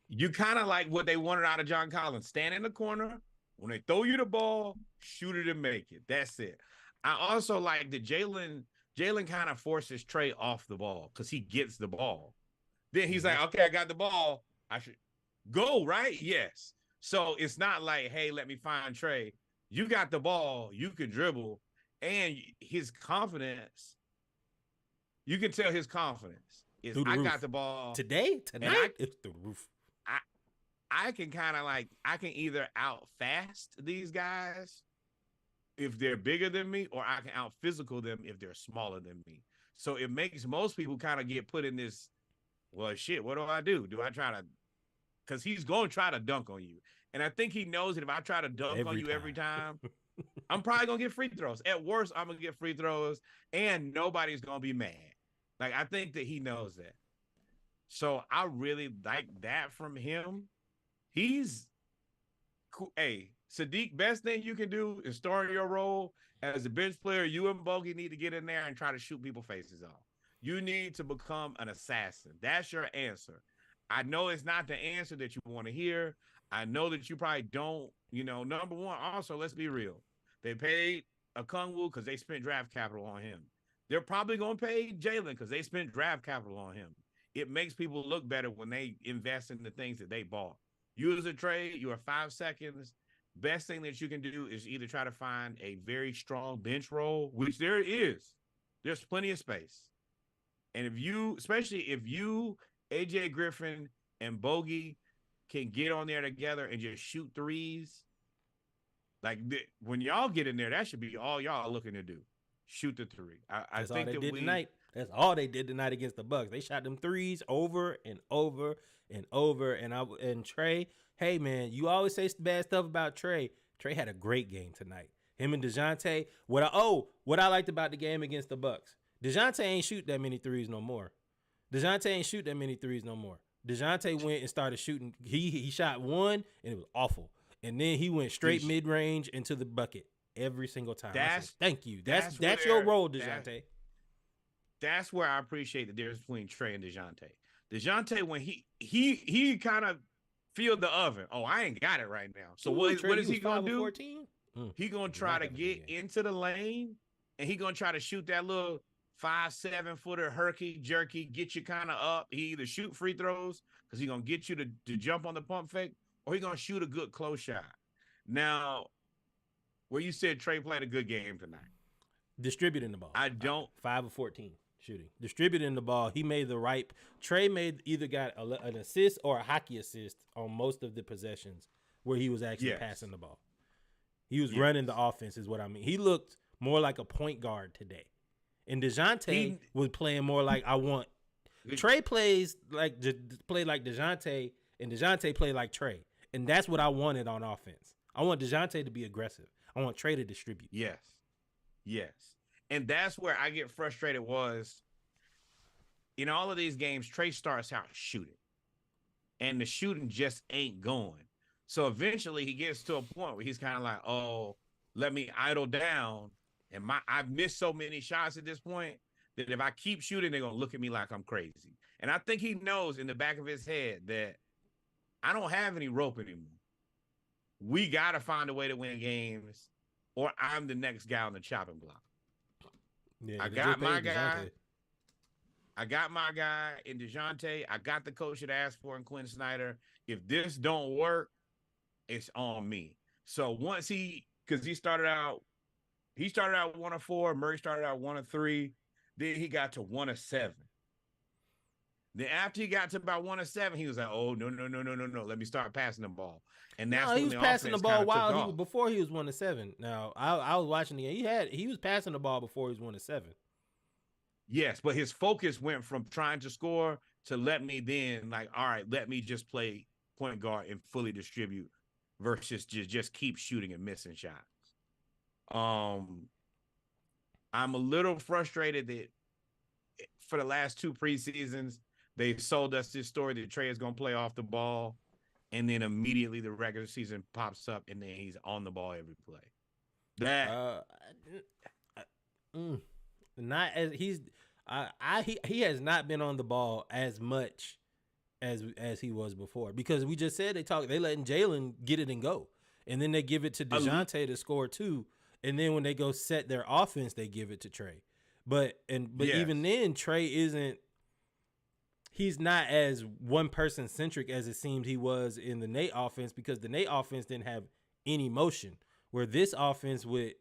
You kind of like what they wanted out of John Collins. Stand in the corner. When they throw you the ball, shoot it and make it. That's it. I also like that Jalen kind of forces Trey off the ball because he gets the ball. Then he's like, okay, I got the ball. I should go, right? Yes. So it's not like, hey, let me find Trey. You got the ball. You can dribble. And his confidence, you can tell his confidence is I got the ball. Tonight, it's the roof. I can kind of like, I can either out fast these guys if they're bigger than me, or I can out physical them if they're smaller than me. So it makes most people kind of get put in this, well, shit, what do? Do I try to, because he's going to try to dunk on you. And I think he knows that if I try to dunk on you every time, I'm probably going to get free throws. At worst, I'm going to get free throws and nobody's going to be mad. Like, I think that he knows that. So I really like that from him. He's cool. Hey, Sadiq, best thing you can do is start your role as a bench player. You and Bogey need to get in there and try to shoot people's faces off. You need to become an assassin. That's your answer. I know it's not the answer that you want to hear. I know that you probably don't, number one, also, let's be real. They paid Okongwu because they spent draft capital on him. They're probably going to pay Jalen because they spent draft capital on him. It makes people look better when they invest in the things that they bought. You as a trade, you are 5 seconds. Best thing that you can do is either try to find a very strong bench role, which there is. There's plenty of space. And especially if you, AJ Griffin, and Bogey can get on there together and just shoot threes, like when y'all get in there, that should be all y'all looking to do. Shoot the three. I think that tonight. That's all they did tonight against the Bucks. They shot them threes over and over and over. And Trey, hey man, you always say bad stuff about Trey. Trey had a great game tonight. Him and DeJounte. What I liked about the game against the Bucks. DeJounte ain't shoot that many threes no more. DeJounte went and started shooting. He shot one and it was awful. And then he went straight mid-range into the bucket every single time. Thank you. That's your role, DeJounte. That's where I appreciate the difference between Trey and DeJounte. DeJounte, when he kind of feel the oven. Oh, I ain't got it right now. So what is he gonna do? He gonna try to get into the lane, and he gonna try to shoot that little 5-7 footer herky jerky, get you kind of up. He either shoot free throws because he's gonna get you to jump on the pump fake, or he gonna shoot a good close shot. Now, where you said Trey played a good game tonight, distributing the ball. 5 of 14 shooting, distributing the ball. He made the right. Trey either got an assist or a hockey assist on most of the possessions where he was actually passing the ball. He was running the offense, is what I mean. He looked more like a point guard today. And DeJounte was playing more like I want. Trey play like DeJounte, and DeJounte play like Trey. And that's what I wanted on offense. I want DeJounte to be aggressive. I want Trey to distribute. Yes. And that's where I get frustrated was in all of these games, Trey starts out shooting. And the shooting just ain't going. So eventually he gets to a point where he's kind of like, oh, let me idle down. And I've missed so many shots at this point that if I keep shooting, they're going to look at me like I'm crazy. And I think he knows in the back of his head that I don't have any rope anymore. We got to find a way to win games, or I'm the next guy on the chopping block. Yeah, I got my guy. I got my guy in DeJounte. I got the coach that asked for in Quinn Snyder. If this don't work, it's on me. So once because he started out 1 of 4. Murray started out 1 of 3. Then he got to 1 of 7. Then after he got to about 1 of 7, he was like, "Oh no! Let me start passing the ball." And that's when he was the passing the ball before he was 1 of 7. Now I was watching the game. He was passing the ball before he was 1 of 7. Yes, but his focus went from trying to score to let me just play point guard and fully distribute versus just keep shooting and missing shots. I'm a little frustrated that for the last 2 preseasons, they sold us this story that Trey is going to play off the ball, and then immediately the regular season pops up, and then he's on the ball every play. Not as he has not been on the ball as much as he was before, because we just said they letting Jalen get it and go, and then they give it to DeJounte to score too, and then when they go set their offense, they give it to Trey. But even then, Trey isn't. He's not as one person centric as it seemed he was in the Nate offense, because the Nate offense didn't have any motion. Where this offense with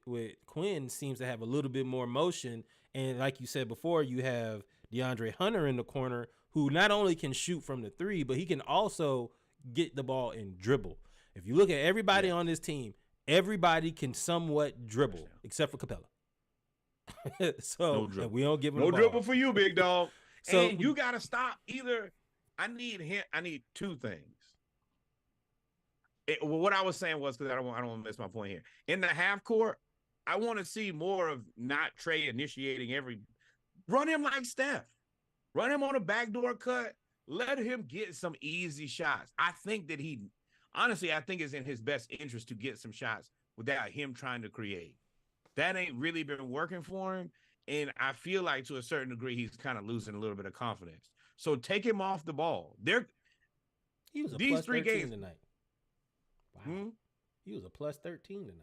Quinn seems to have a little bit more motion, and like you said before, you have DeAndre Hunter in the corner, who not only can shoot from the three, but he can also get the ball and dribble. If you look at everybody on this team, everybody can somewhat dribble except for Capella. So no we don't give him no the ball. dribble for you, big dog. So and you got to stop either. I need two things. What I was saying was, because I don't want to miss my point here. In the half court, I want to see more of not Trey initiating run him like Steph. Run him on a backdoor cut. Let him get some easy shots. I think that I think it's in his best interest to get some shots without him trying to create. That ain't really been working for him. And I feel like to a certain degree, he's kind of losing a little bit of confidence. So take him off the ball. He was a these plus 3 13 games tonight. Wow. He was a plus 13 tonight.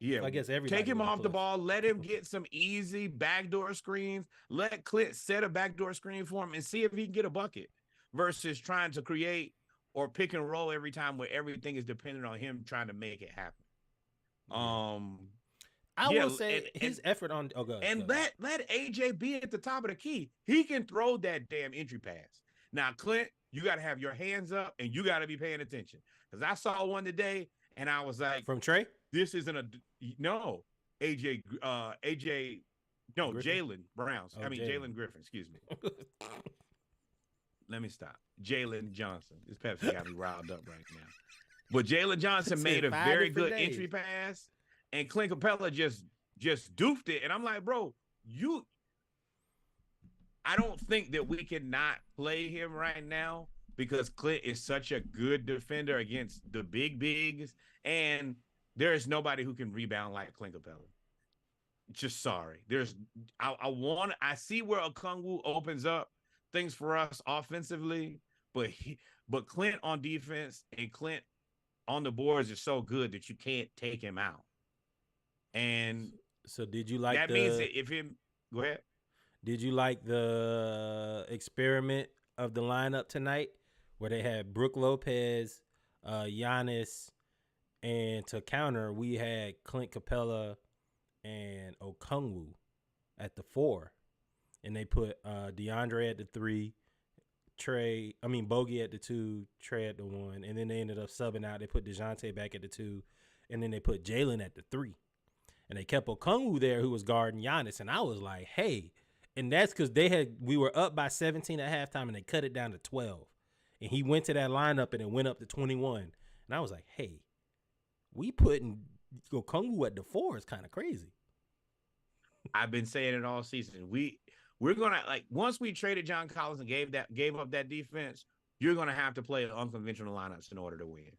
Yeah, so I guess everybody take him off the ball. Let him get some easy backdoor screens. Let Clint set a backdoor screen for him and see if he can get a bucket versus trying to create or pick and roll every time where everything is dependent on him trying to make it happen. I will say his effort on let AJ be at the top of the key. He can throw that damn entry pass. Now, Clint, you got to have your hands up and you got to be paying attention, because I saw one today and I was like, from Trey. This isn't Jalen Browns. Oh, Jalen Griffin. Excuse me. Let me stop. Jalen Johnson. This Pepsi got me riled up right now. But Jalen Johnson made a very good entry pass, and Clint Capella just doofed it. And I'm like, bro, I don't think that we cannot play him right now, because Clint is such a good defender against the bigs, and there is nobody who can rebound like Clint Capella. Just sorry. I see where Okongwu opens up things for us offensively, but Clint on defense and Clint on the boards is so good that you can't take him out. And so did you like that means that if him go ahead. Did you like the experiment of the lineup tonight where they had Brook Lopez, Giannis, and to counter, we had Clint Capella and Okongwu at the 4. And they put DeAndre at the 3, Bogey at the 2, Trey at the 1. And then they ended up subbing out. They put DeJounte back at the 2. And then they put Jalen at the 3. And they kept Okongwu there, who was guarding Giannis. And I was like, hey. And that's because we were up by 17 at halftime, and they cut it down to 12. And he went to that lineup, and it went up to 21. And I was like, hey, we putting Okongwu at the 4 is kind of crazy. I've been saying it all season. We're gonna, like, once we traded John Collins and gave up that defense, you're gonna have to play unconventional lineups in order to win,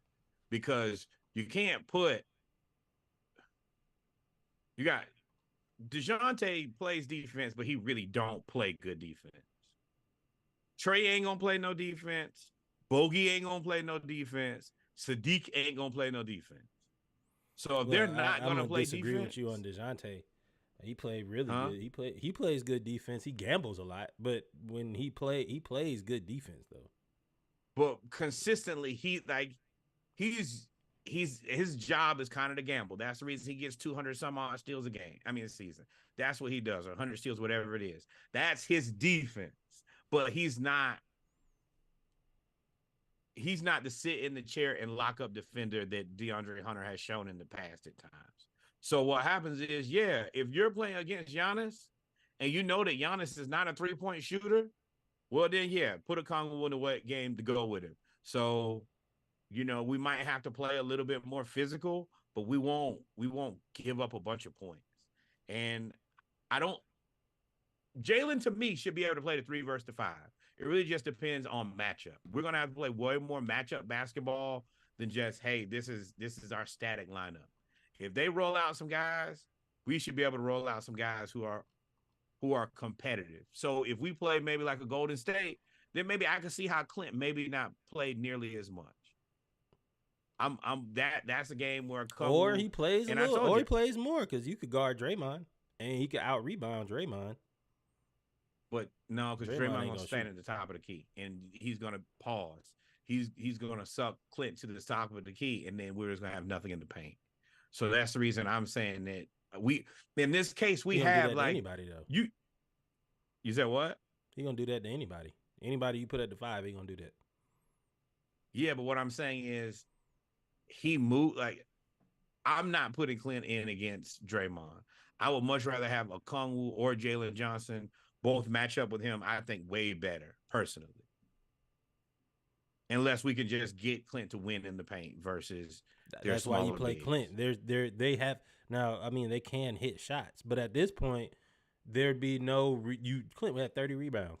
because you can't put. You got DeJounte plays defense, but he really don't play good defense. Trey ain't gonna play no defense. Bogey ain't gonna play no defense. Sadiq ain't gonna play no defense. So if they're not gonna play defense, disagree with you on DeJounte. He played really good. He plays good defense. He gambles a lot, but when he plays good defense though. But consistently, his job is kind of to gamble. That's the reason he gets 200 some odd steals a season. That's what he does, or 100 steals, whatever it is. That's his defense. But he's not to sit in the chair and lock up defender that DeAndre Hunter has shown in the past at times. So what happens is, if you're playing against Giannis and you know that Giannis is not a 3-point shooter, well then put Okongwu in the wet game to go with him. So, we might have to play a little bit more physical, but we won't give up a bunch of points. And Jalen, to me, should be able to play the 3 versus the 5. It really just depends on matchup. We're going to have to play way more matchup basketball than just, hey, this is our static lineup. If they roll out some guys, we should be able to roll out some guys who are competitive. So if we play maybe like a Golden State, then maybe I can see how Clint maybe not played nearly as much. That's a game where or he plays a and I little, told or you. he plays more because you could guard Draymond and he could out rebound Draymond. But no, because Draymond Draymond ain't gonna gonna stand shoot. at the top of the key, and he's gonna pause. He's gonna suck Clint to the top of the key, and then we're just gonna have nothing in the paint. So that's the reason I'm saying that we, in this case, we He gonna do have that to like anybody though. You said what? He gonna do that to anybody. Anybody you put at the 5, he gonna do that. Yeah, but what I'm saying is he moved like I'm not putting Clint in against Draymond. I would much rather have a Okongwu or Jalen Johnson both match up with him. I think way better personally, unless we can just get Clint to win in the paint versus. That's why you smaller play bigs. Clint. They have now. I mean, they can hit shots, but at this point, there'd be no Clint would have 30 rebounds.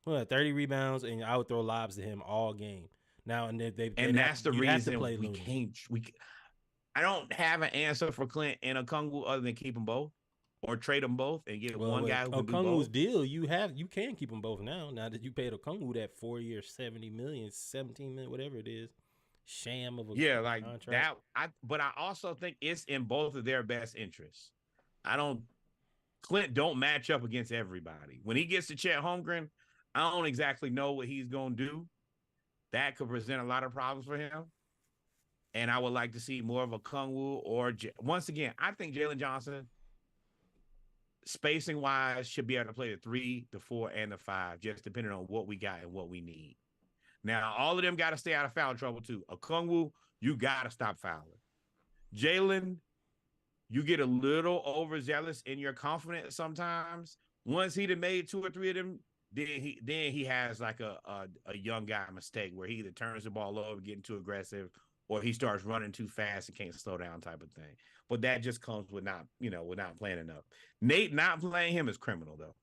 Well, 30 rebounds, and I would throw lobs to him all game. Now and That's the reason play we Looney. can't. I don't have an answer for Clint and Okongwu other than keep them both or trade them both and get one guy who can do Okongwu's both. deal, you can keep them both now. Now that you paid Okongwu that 4 year, 70 million, 17 million, whatever it is, sham of a Like contract. that. But I also think it's in both of their best interests. Clint don't match up against everybody. When he gets to Chet Holmgren, I don't exactly know what he's gonna do. That could present a lot of problems for him. And I would like to see more of a Okongwu or once again, I think Jalen Johnson, spacing wise, should be able to play the 3, the 4, and the 5, just depending on what we got and what we need. Now, all of them got to stay out of foul trouble too. Okongwu, you got to stop fouling. Jalen, you get a little overzealous in your confidence sometimes. Once he'd have made 2 or 3 of them, then he has like a young guy mistake where he either turns the ball over, getting too aggressive, or he starts running too fast and can't slow down type of thing. But that just comes with not playing enough. Nate not playing him is criminal though.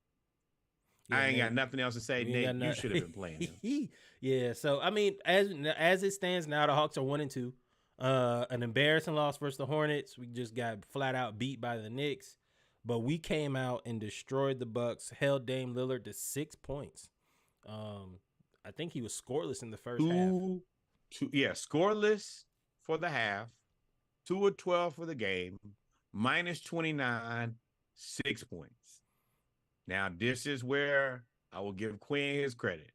Yeah, I ain't got nothing else to say. Nate, you should have been playing him. Yeah, so I mean, as it stands now, the Hawks are 1-2. An embarrassing loss versus the Hornets. We just got flat out beat by the Knicks, but we came out and destroyed the Bucks. Held Dame Lillard to 6 points. I think he was scoreless in the first half. Scoreless for the half, 2 of 12 for the game, minus 29, 6 points. Now, this is where I will give Quinn his credit.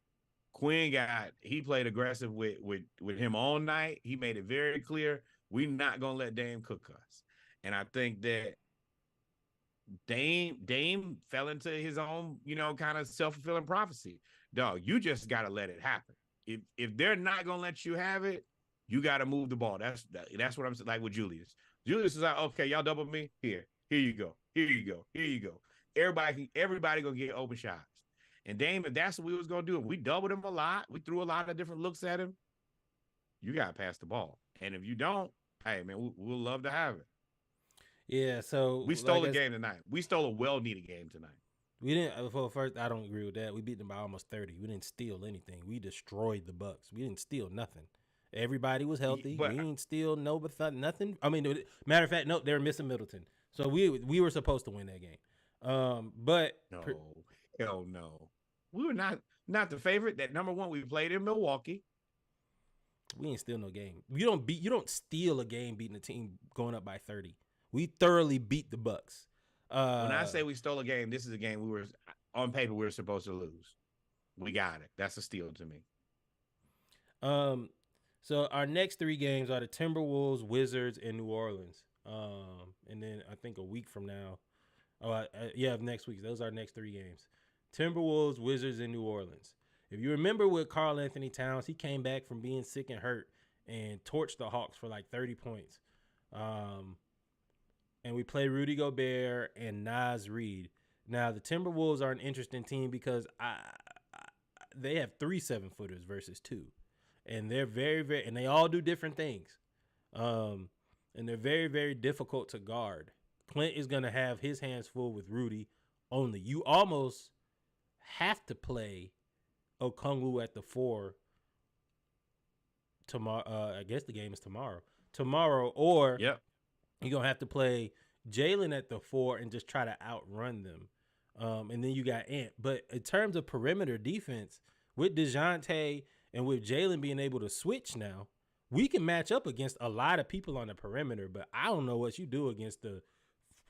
Quinn he played aggressive with him all night. He made it very clear we're not gonna let Dame cook us. And I think that Dame fell into his own, kind of self-fulfilling prophecy. Dog, you just gotta let it happen. If they're not gonna let you have it, you gotta move the ball. That's what I'm saying. Like with Julius. Julius is like, okay, y'all double me. Here you go. Everybody gonna get open shots. And Dame, if that's what we was gonna do, we doubled him a lot. We threw a lot of different looks at him. You gotta pass the ball. And if you don't, hey man, we'll love to have it. Yeah, so we stole a game tonight. We stole a well-needed game tonight. We didn't. Well, first, I don't agree with that. We beat them by almost 30. We didn't steal anything. We destroyed the Bucks. We didn't steal nothing. Everybody was healthy. We didn't steal nothing. I mean, matter of fact, no, they were missing Middleton. So we were supposed to win that game. But hell no, we were not the favorite. That number one, we played in Milwaukee. We ain't steal no game. You don't steal a game beating a team going up by 30. We thoroughly beat the Bucks. When I say we stole a game, this is a game on paper we were supposed to lose. We got it. That's a steal to me. So our next 3 games are the Timberwolves, Wizards, and New Orleans. And then I think a week from now, next week. Those are our next 3 games: Timberwolves, Wizards, and New Orleans. If you remember with Karl Anthony Towns, he came back from being sick and hurt and torched the Hawks for like 30 points. And we play Rudy Gobert and Naz Reid. Now, the Timberwolves are an interesting team because they have 3 7-footers versus 2. And they're very, very, and they all do different things. And they're very, very difficult to guard. Clint is going to have his hands full with Rudy only. You almost have to play Okongwu at the 4 tomorrow. I guess the game is tomorrow, or yep. You're going to have to play Jalen at the 4 and just try to outrun them. And then you got Ant. But in terms of perimeter defense, with DeJounte and with Jalen being able to switch now, we can match up against a lot of people on the perimeter, but I don't know what you do against the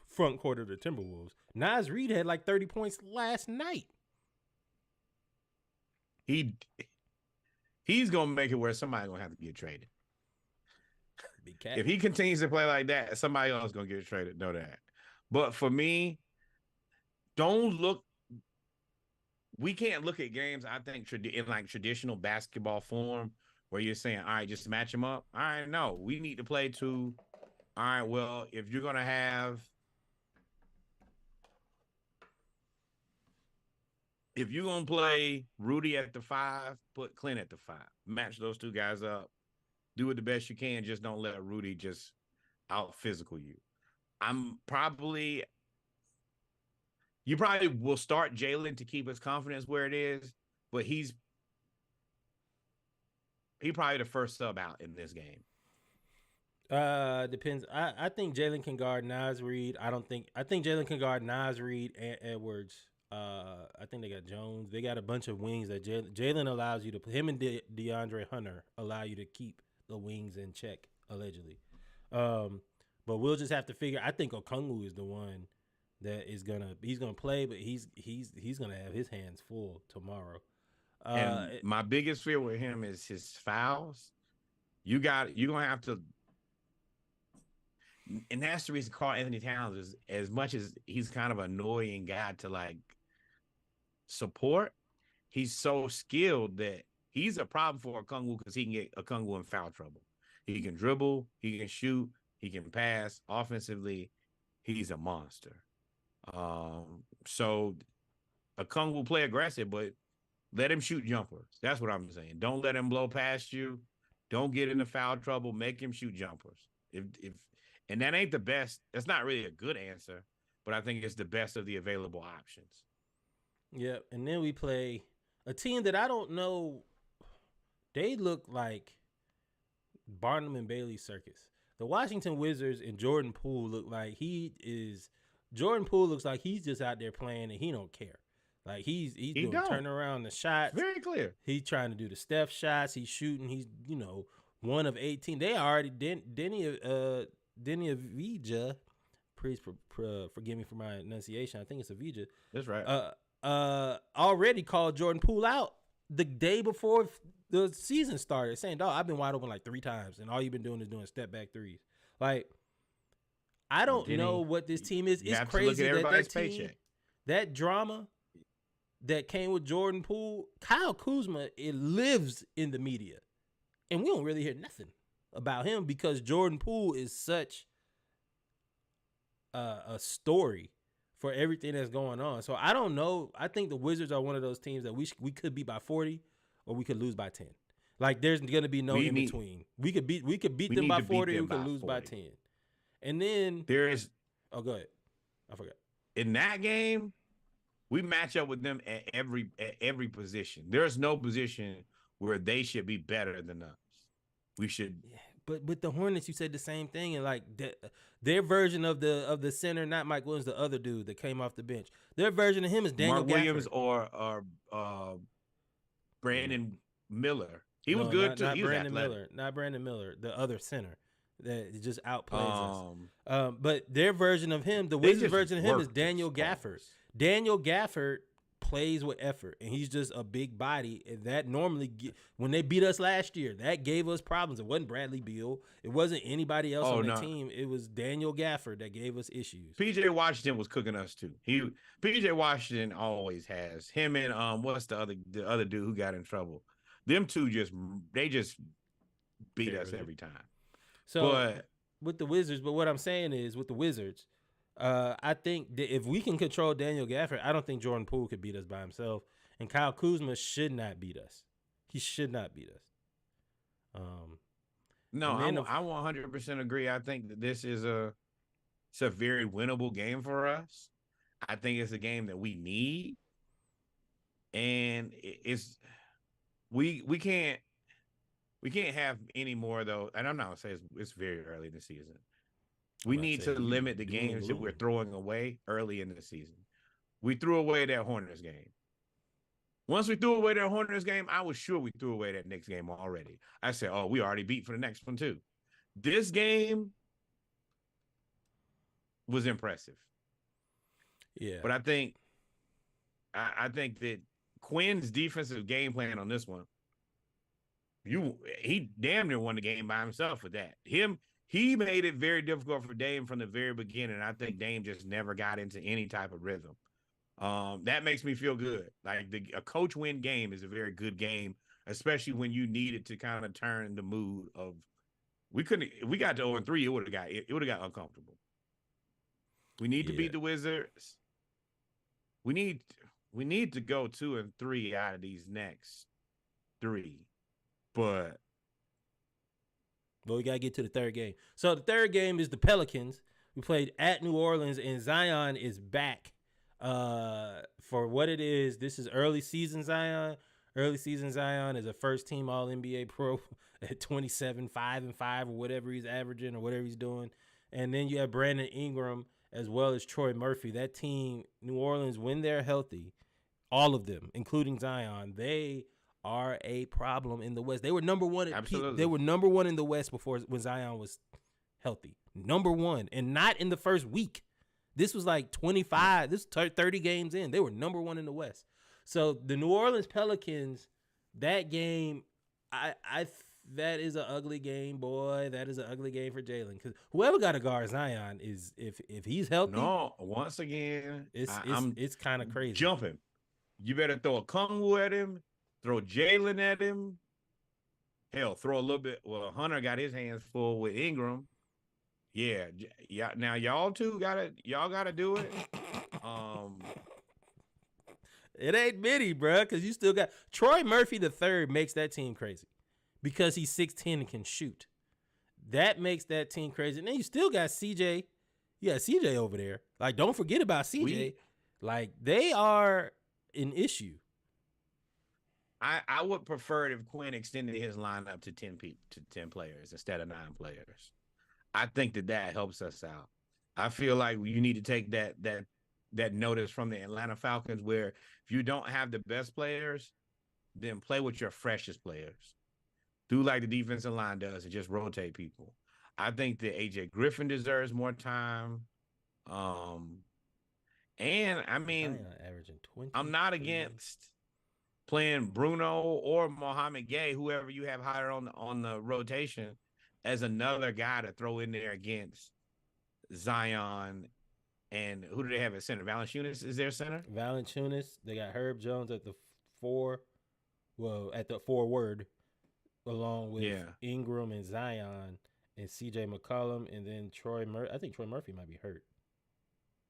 front court of the Timberwolves. Naz Reid had like 30 points last night. He's gonna make it where somebody's gonna have to get traded. Big cat. If he continues to play like that, somebody else is gonna get traded. Know that. But for me, don't look. We can't look at games, I think, in like traditional basketball form where you're saying, all right, just match them up. All right, no, we need to play to, all right, well, if you're going to play Rudy at the 5, put Clint at the 5. Match those two guys up. Do it the best you can. Just don't let Rudy just out physical you. You probably will start Jalen to keep his confidence where it is, but he probably the first sub out in this game. Depends. I think Jalen can guard Naz Reid. I think Jalen can guard Naz Reid and Edwards. I think they got Jones. They got a bunch of wings that Jalen allows you to. Him and DeAndre Hunter allow you to keep the wings in check, allegedly. But we'll just have to figure. I think Okongwu is the one that he's gonna play, but he's gonna have his hands full tomorrow. And my biggest fear with him is his fouls. You're gonna have to, and that's the reason Karl Anthony Towns is, as much as he's kind of an annoying guy to like support, he's so skilled that he's a problem for Okongwu because he can get Okongwu in foul trouble. He can dribble, he can shoot, he can pass. Offensively, he's a monster. So Okongwu will play aggressive, but let him shoot jumpers. That's what I'm saying. Don't let him blow past you. Don't get into foul trouble. Make him shoot jumpers. And that ain't the best. That's not really a good answer, but I think it's the best of the available options. Yeah, and then we play a team that I don't know. They look like Barnum and Bailey circus. The Washington Wizards and Jordan Poole look like Jordan Poole looks like he's just out there playing and he don't care. Like he's doing turn around the shots. Very clear. He's trying to do the Steph shots. He's shooting. He's 1 of 18. They already Denny Avija. Please forgive me for my enunciation. I think it's Avija. That's right. Already called Jordan Poole out the day before the season started, saying, "Dog, I've been wide open like 3 times, and all you've been doing is doing step back threes." Like, I don't know what this team is. It's crazy that team, that drama that came with Jordan Poole, Kyle Kuzma, it lives in the media, and we don't really hear nothing about him because Jordan Poole is such a story for everything that's going on. So I don't know. I think the Wizards are one of those teams that we could beat by 40 or we could lose by 10. Like there's gonna be no in between. We could beat them by 40 or we could lose by 10. And then there is. Oh, go ahead. I forgot. In that game, we match up with them at every position. There's no position where they should be better than us. We should. Yeah, but with the Hornets, you said the same thing, and like their version of the center, not Mike Williams, the other dude that came off the bench. Their version of him is Daniel Mark Williams or Brandon Miller. He was good too. Not Brandon Miller, the other center that just outplays us. But their version of him, the Wizards version of him, is Daniel Gafford. Daniel Gafford plays with effort, and he's just a big body. And that normally, when they beat us last year, that gave us problems. It wasn't Bradley Beal. It wasn't anybody else on the team. It was Daniel Gafford that gave us issues. PJ Washington was cooking us too. PJ Washington always has him and what's the other dude who got in trouble. Them two just beat us every time. So with the Wizards, but what I'm saying is with the Wizards, I think that if we can control Daniel Gafford, I don't think Jordan Poole could beat us by himself. And Kyle Kuzma should not beat us. He should not beat us. No, I 100% agree. I think that this is a very winnable game for us. I think it's a game that we need. And we can't have any more though. And I'm not gonna say it's very early in the season. We need to limit the games that we're throwing away early in the season. We threw away that Hornets game. Once we threw away that Hornets game, I was sure we threw away that next game already. I said, oh, we already beat for the next one too. This game was impressive. Yeah. But I think that Quinn's defensive game plan on this one, he damn near won the game by himself with that. He made it very difficult for Dame from the very beginning. I think Dame just never got into any type of rhythm. That makes me feel good. Like a coach win game is a very good game, especially when you needed to kind of turn the mood of. We got to 0-3, it would have got uncomfortable. We need to beat the Wizards. We need to go 2-3 out of these next 3. But we got to get to the third game. So the third game is the Pelicans. We played at New Orleans, and Zion is back. For what it is, this is early season Zion. Early season Zion is a first-team All-NBA pro at 27, 5-5, or whatever he's averaging or whatever he's doing. And then you have Brandon Ingram as well as Troy Murphy. That team, New Orleans, when they're healthy, all of them, including Zion, they are a problem in the West. They were number one. They were number one in the West when Zion was healthy. Number one, and not in the first week. This was like 25. This 30 games in. They were number one in the West. So the New Orleans Pelicans, that game, that is an ugly game, boy. That is an ugly game for Jalen, because whoever got to guard Zion is if he's healthy. No, once again, it's kind of crazy. Jumping. You better throw a Kongwu at him, throw Jalen at him. Hell, throw a little bit. Well, Hunter got his hands full with Ingram. Yeah. Now y'all gotta do it. It ain't many, bro, because you still got Troy Murphy III makes that team crazy because he's 6'10" and can shoot. That makes that team crazy. And then you still got CJ. You got CJ over there. Like, don't forget about CJ. Like, they are an issue. I would prefer if Quinn extended his lineup to 10 players instead of 9 players. I think that helps us out. I feel like you need to take that notice from the Atlanta Falcons, where if you don't have the best players, then play with your freshest players. Do like the defensive line does and just rotate people. I think that AJ Griffin deserves more time. And I mean, averaging 20. I'm not against playing Bruno or Mohamed Gay, whoever you have higher on the rotation, as another guy to throw in there against Zion. And who do they have at center? Valanciunas is their center? Valanciunas. They got Herb Jones at the 4. Well, at the forward, along with Ingram and Zion and CJ McCollum, and then Troy Murphy. I think Troy Murphy might be hurt.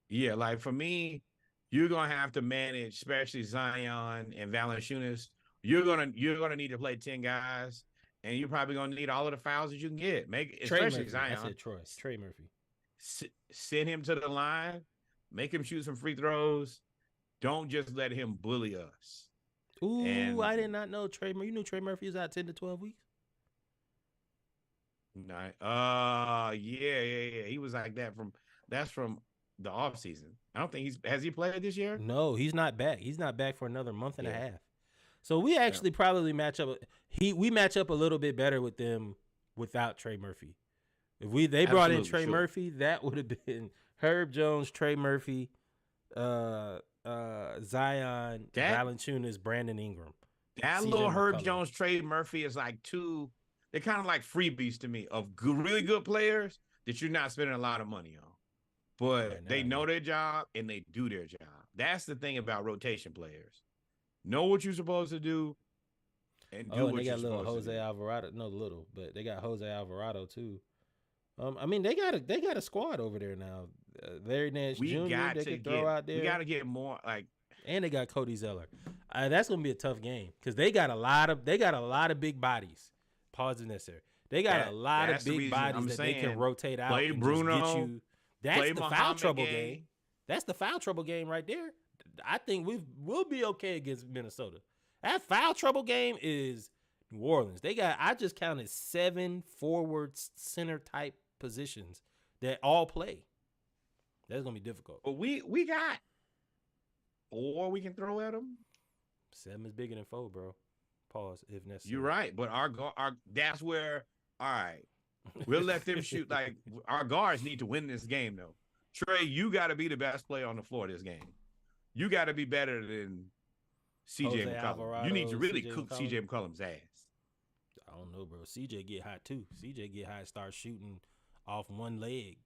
Yeah, like for me, you're gonna have to manage, especially Zion and Valanciunas. You're gonna need to play 10 guys, and you're probably gonna need all of the fouls that you can get. Especially Murphy. Zion. I said Troy. Trey Murphy. Send him to the line, make him shoot some free throws. Don't just let him bully us. Ooh, I did not know Trey. You knew Trey Murphy was out 10 to 12 weeks? Yeah. He was like that from the offseason. I don't think has he played this year? No, he's not back. He's not back for another month and a half. So we actually probably match up. We match up a little bit better with them without Trey Murphy. If they brought in Trey Murphy, that would have been Herb Jones, Trey Murphy, Zion, Valanciunas, Brandon Ingram. That little Herb Jones, Trey Murphy is like they're kind of like freebies to me of really good players that you're not spending a lot of money on. But they know their job and they do their job. That's the thing about rotation players. Know what you're supposed to do and do what you're supposed to do. They got Jose Alvarado. No, but they got Jose Alvarado too. I mean, they got a squad over there now. Larry Nance Jr. They could throw out there. We got to get more and they got Cody Zeller. That's gonna be a tough game because they got a lot of big bodies. Pause is necessary. They got a lot of big bodies that they can rotate out. Play and Bruno. Just get you. That's the foul trouble game. That's the foul trouble game right there. I think we'll be okay against Minnesota. That foul trouble game is New Orleans. I just counted 7 forward center type positions that all play. That's gonna be difficult. But we got 4 we can throw at them. 7 is bigger than 4, bro. Pause if necessary. You're right, but our that's where. All right, we'll let them shoot. Like our guards need to win this game, though. Trey, you got to be the best player on the floor this game. You got to be better than CJ Jose McCollum. Alvarado, You need to really CJ cook McCollum. CJ McCollum's ass. I don't know, bro. CJ get hot too. CJ get hot and start shooting off one leg.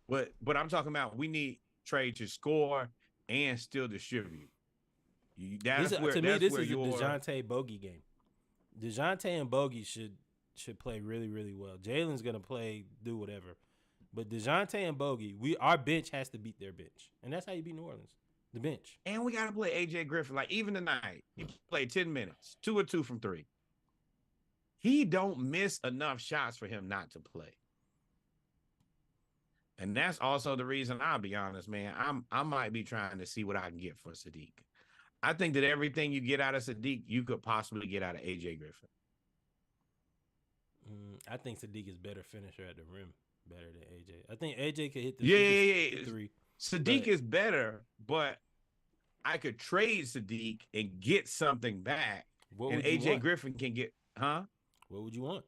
But I'm talking about we need Trey to score and still distribute. That's To where me, that's this where is a your DeJounte Bogey game. DeJounte and Bogey should play really, really well. Jalen's gonna play, do whatever. But DeJounte and Bogey, our bench has to beat their bench. And that's how you beat New Orleans. The bench. and we got to play AJ Griffin. Like even tonight, he played 10 minutes, 2 or 2 from 3. He don't miss enough shots for him not to play. And that's also the reason, I'll be honest, man. I might be trying to see what I can get for Sadiq. I think that everything you get out of Sadiq, you could possibly get out of AJ Griffin. I think Sadiq is better finisher at the rim, better than AJ. I think AJ could hit the Yeah. three. Sadiq But- is better, but I could trade Sadiq and get something back. What And would you AJ want? Griffin can get, huh? What would you want?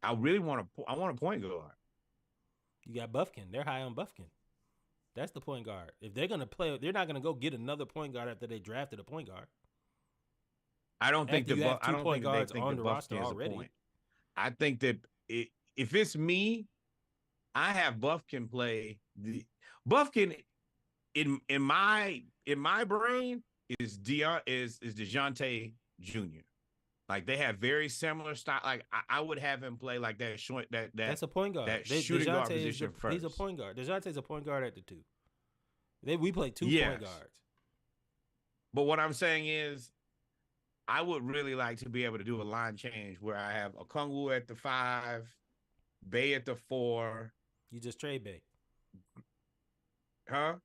I really want a point guard. You got Buffkin. They're high on Buffkin. That's the point guard. If they're gonna play, they're not gonna go get another point guard after they drafted a point guard. I don't think After you have I two don't point think they guards think on that the roster Buffkin is a already. point. I think that if it's me, I have Buffkin play the Buffkin in my brain is DeJounte Jr. Like they have very similar style. Like I would have him play like that short That's a point guard. that shooting guard DeJounte is position He's a first. point guard. DeJounte's a point guard at the 2. We play 2 Yes. point guards. But what I'm saying is, I would really like to be able to do a line change where I have Okongwu at the 5, Bay at the 4. You just trade Bay. Huh?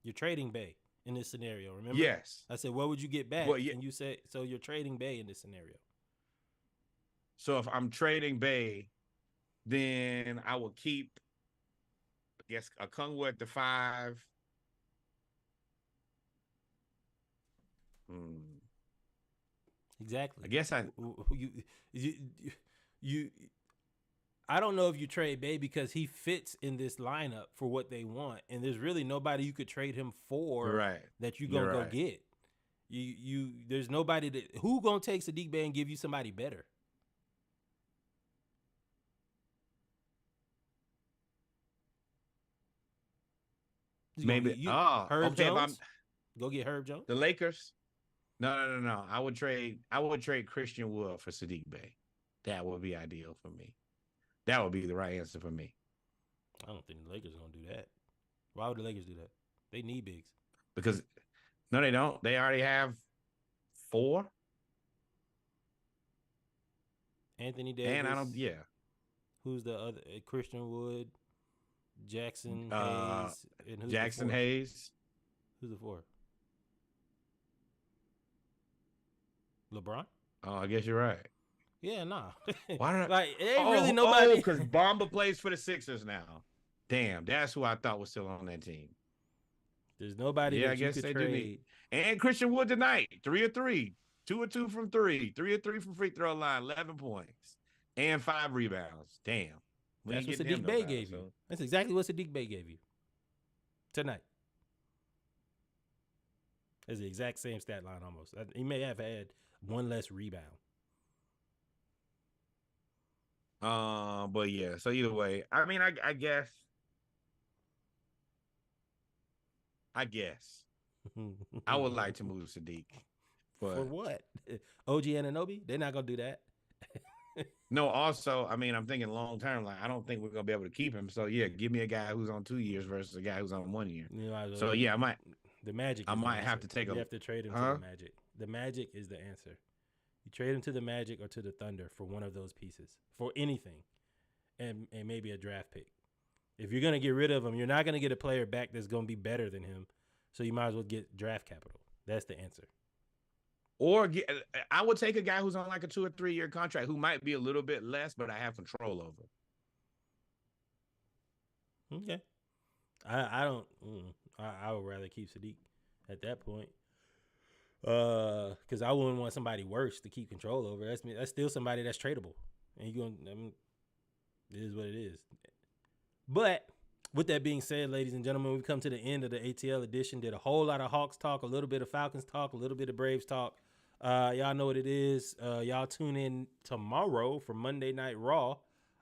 You're trading Bay in this scenario. Remember? Yes. I said, what would you get back? Well, yeah. And you said, so you're trading Bay in this scenario. So if I'm trading Bay, then I will keep, I guess, Okongwu at the 5. Exactly. I guess I don't know if you trade Bay because he fits in this lineup for what they want, and there's really nobody you could trade him for Right. that you gonna You're go right. get. There's nobody who gonna take Sadiq Bay and give you somebody better. maybe. Herb Okay. If I'm Jones? Go get Herb Jones. the Lakers. No. I would trade Christian Wood for Sadiq Bay. That would be ideal for me. That would be the right answer for me. I don't think the Lakers are gonna do that. Why would the Lakers do that? They need bigs. Because no, they don't. They already have 4. Anthony Davis. And I don't. Yeah. Who's the other? Christian Wood, Jackson Uh, Hayes, and who's the Jackson fourth? Hayes. Who's the 4? LeBron? Oh, I guess you're right. Yeah, nah. Why don't like it ain't really nobody. because Bamba plays for the Sixers now. Damn, that's who I thought was still on that team. There's nobody Yeah, that I guess you could they do trade. need. And Christian Wood tonight, 3 of 3, 2 of 2 from 3, 3 of 3 from free throw line, 11 points, and 5 rebounds. Damn, we That's ain't what getting him Sadiq no Bay foul, gave so. you. That's exactly what Sadiq Bay gave you tonight. It's the exact same stat line almost. He may have had one less rebound. But yeah. So either way, I mean, I guess. I would like to move Sadiq, but For what? OG Anunoby? They're not gonna do that. no. Also, I mean, I'm thinking long term. Like, I don't think we're gonna be able to keep him. So yeah, give me a guy who's on 2 years versus a guy who's on 1 year. You know, So yeah, I might. the Magic. I is the might have answer. to take You a- have to trade him Huh? to the Magic. The Magic is the answer. You trade him to the Magic or to the Thunder for one of those pieces for anything, and maybe a draft pick. If you're gonna get rid of him, you're not gonna get a player back that's gonna be better than him. So you might as well get draft capital. That's the answer. Or I would take a guy who's on like a 2 or 3 year contract who might be a little bit less, but I have control over. Okay. I don't. I would rather keep Sadiq at that point. Because I wouldn't want somebody worse to keep control over. That's still somebody that's tradable, and you going. It is what it is. But with that being said, ladies and gentlemen, we've come to the end of the ATL edition. Did a whole lot of Hawks talk, a little bit of Falcons talk, a little bit of Braves talk. Y'all know what it is. Y'all tune in tomorrow for Monday Night Raw.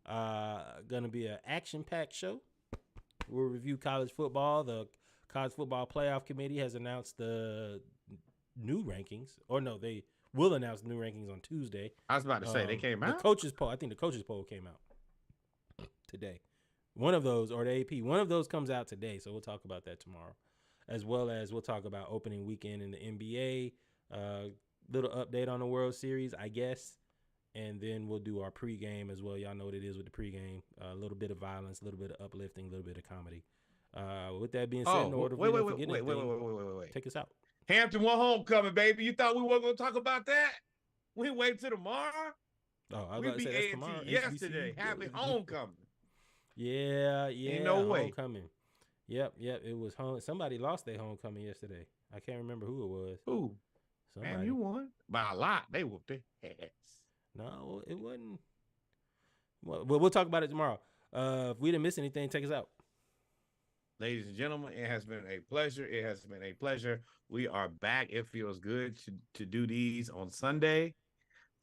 Gonna be an action-packed show. We'll review college football. The College Football Playoff Committee has announced the new rankings. Or no, they will announce the new rankings on Tuesday. I was about to say they came out. The coaches poll. I think the coaches poll came out today. One of those, or the AP, one of those comes out today. So we'll talk about that tomorrow, as well as we'll talk about opening weekend in the NBA. Little update on the World Series, I guess. And then we'll do our pregame as well. Y'all know what it is with the pregame. A little bit of violence, a little bit of uplifting, a little bit of comedy. With that being said, in order wait. Take us out. Hampton won homecoming, baby. You thought we weren't going to talk about that? We wait till tomorrow. Oh, I was We about to beat say that's A&T tomorrow. yesterday. HBCU. Happy homecoming. Yeah. Ain't no way. Homecoming. Yep. It was home. Somebody lost their homecoming yesterday. I can't remember who it was. Ooh, Somebody. man, you won by a lot. They whooped their ass. No, it wasn't. Well, we'll talk about it tomorrow. If we didn't miss anything, take us out. Ladies and gentlemen, it has been a pleasure. It has been a pleasure. We are back. It feels good to do these on Sunday.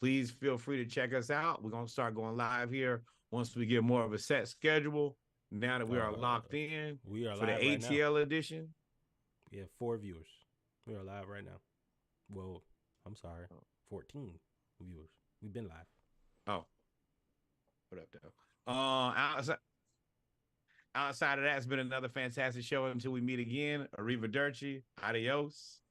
Please feel free to check us out. We're going to start going live here once we get more of a set schedule. Now that we are locked in we are for live the right ATL now. edition. We have 4 viewers. We are live right now. Well, I'm sorry, 14 viewers. We've been live. Oh, what up, though? Outside of that, it's been another fantastic show. Until we meet again, arrivederci, adios.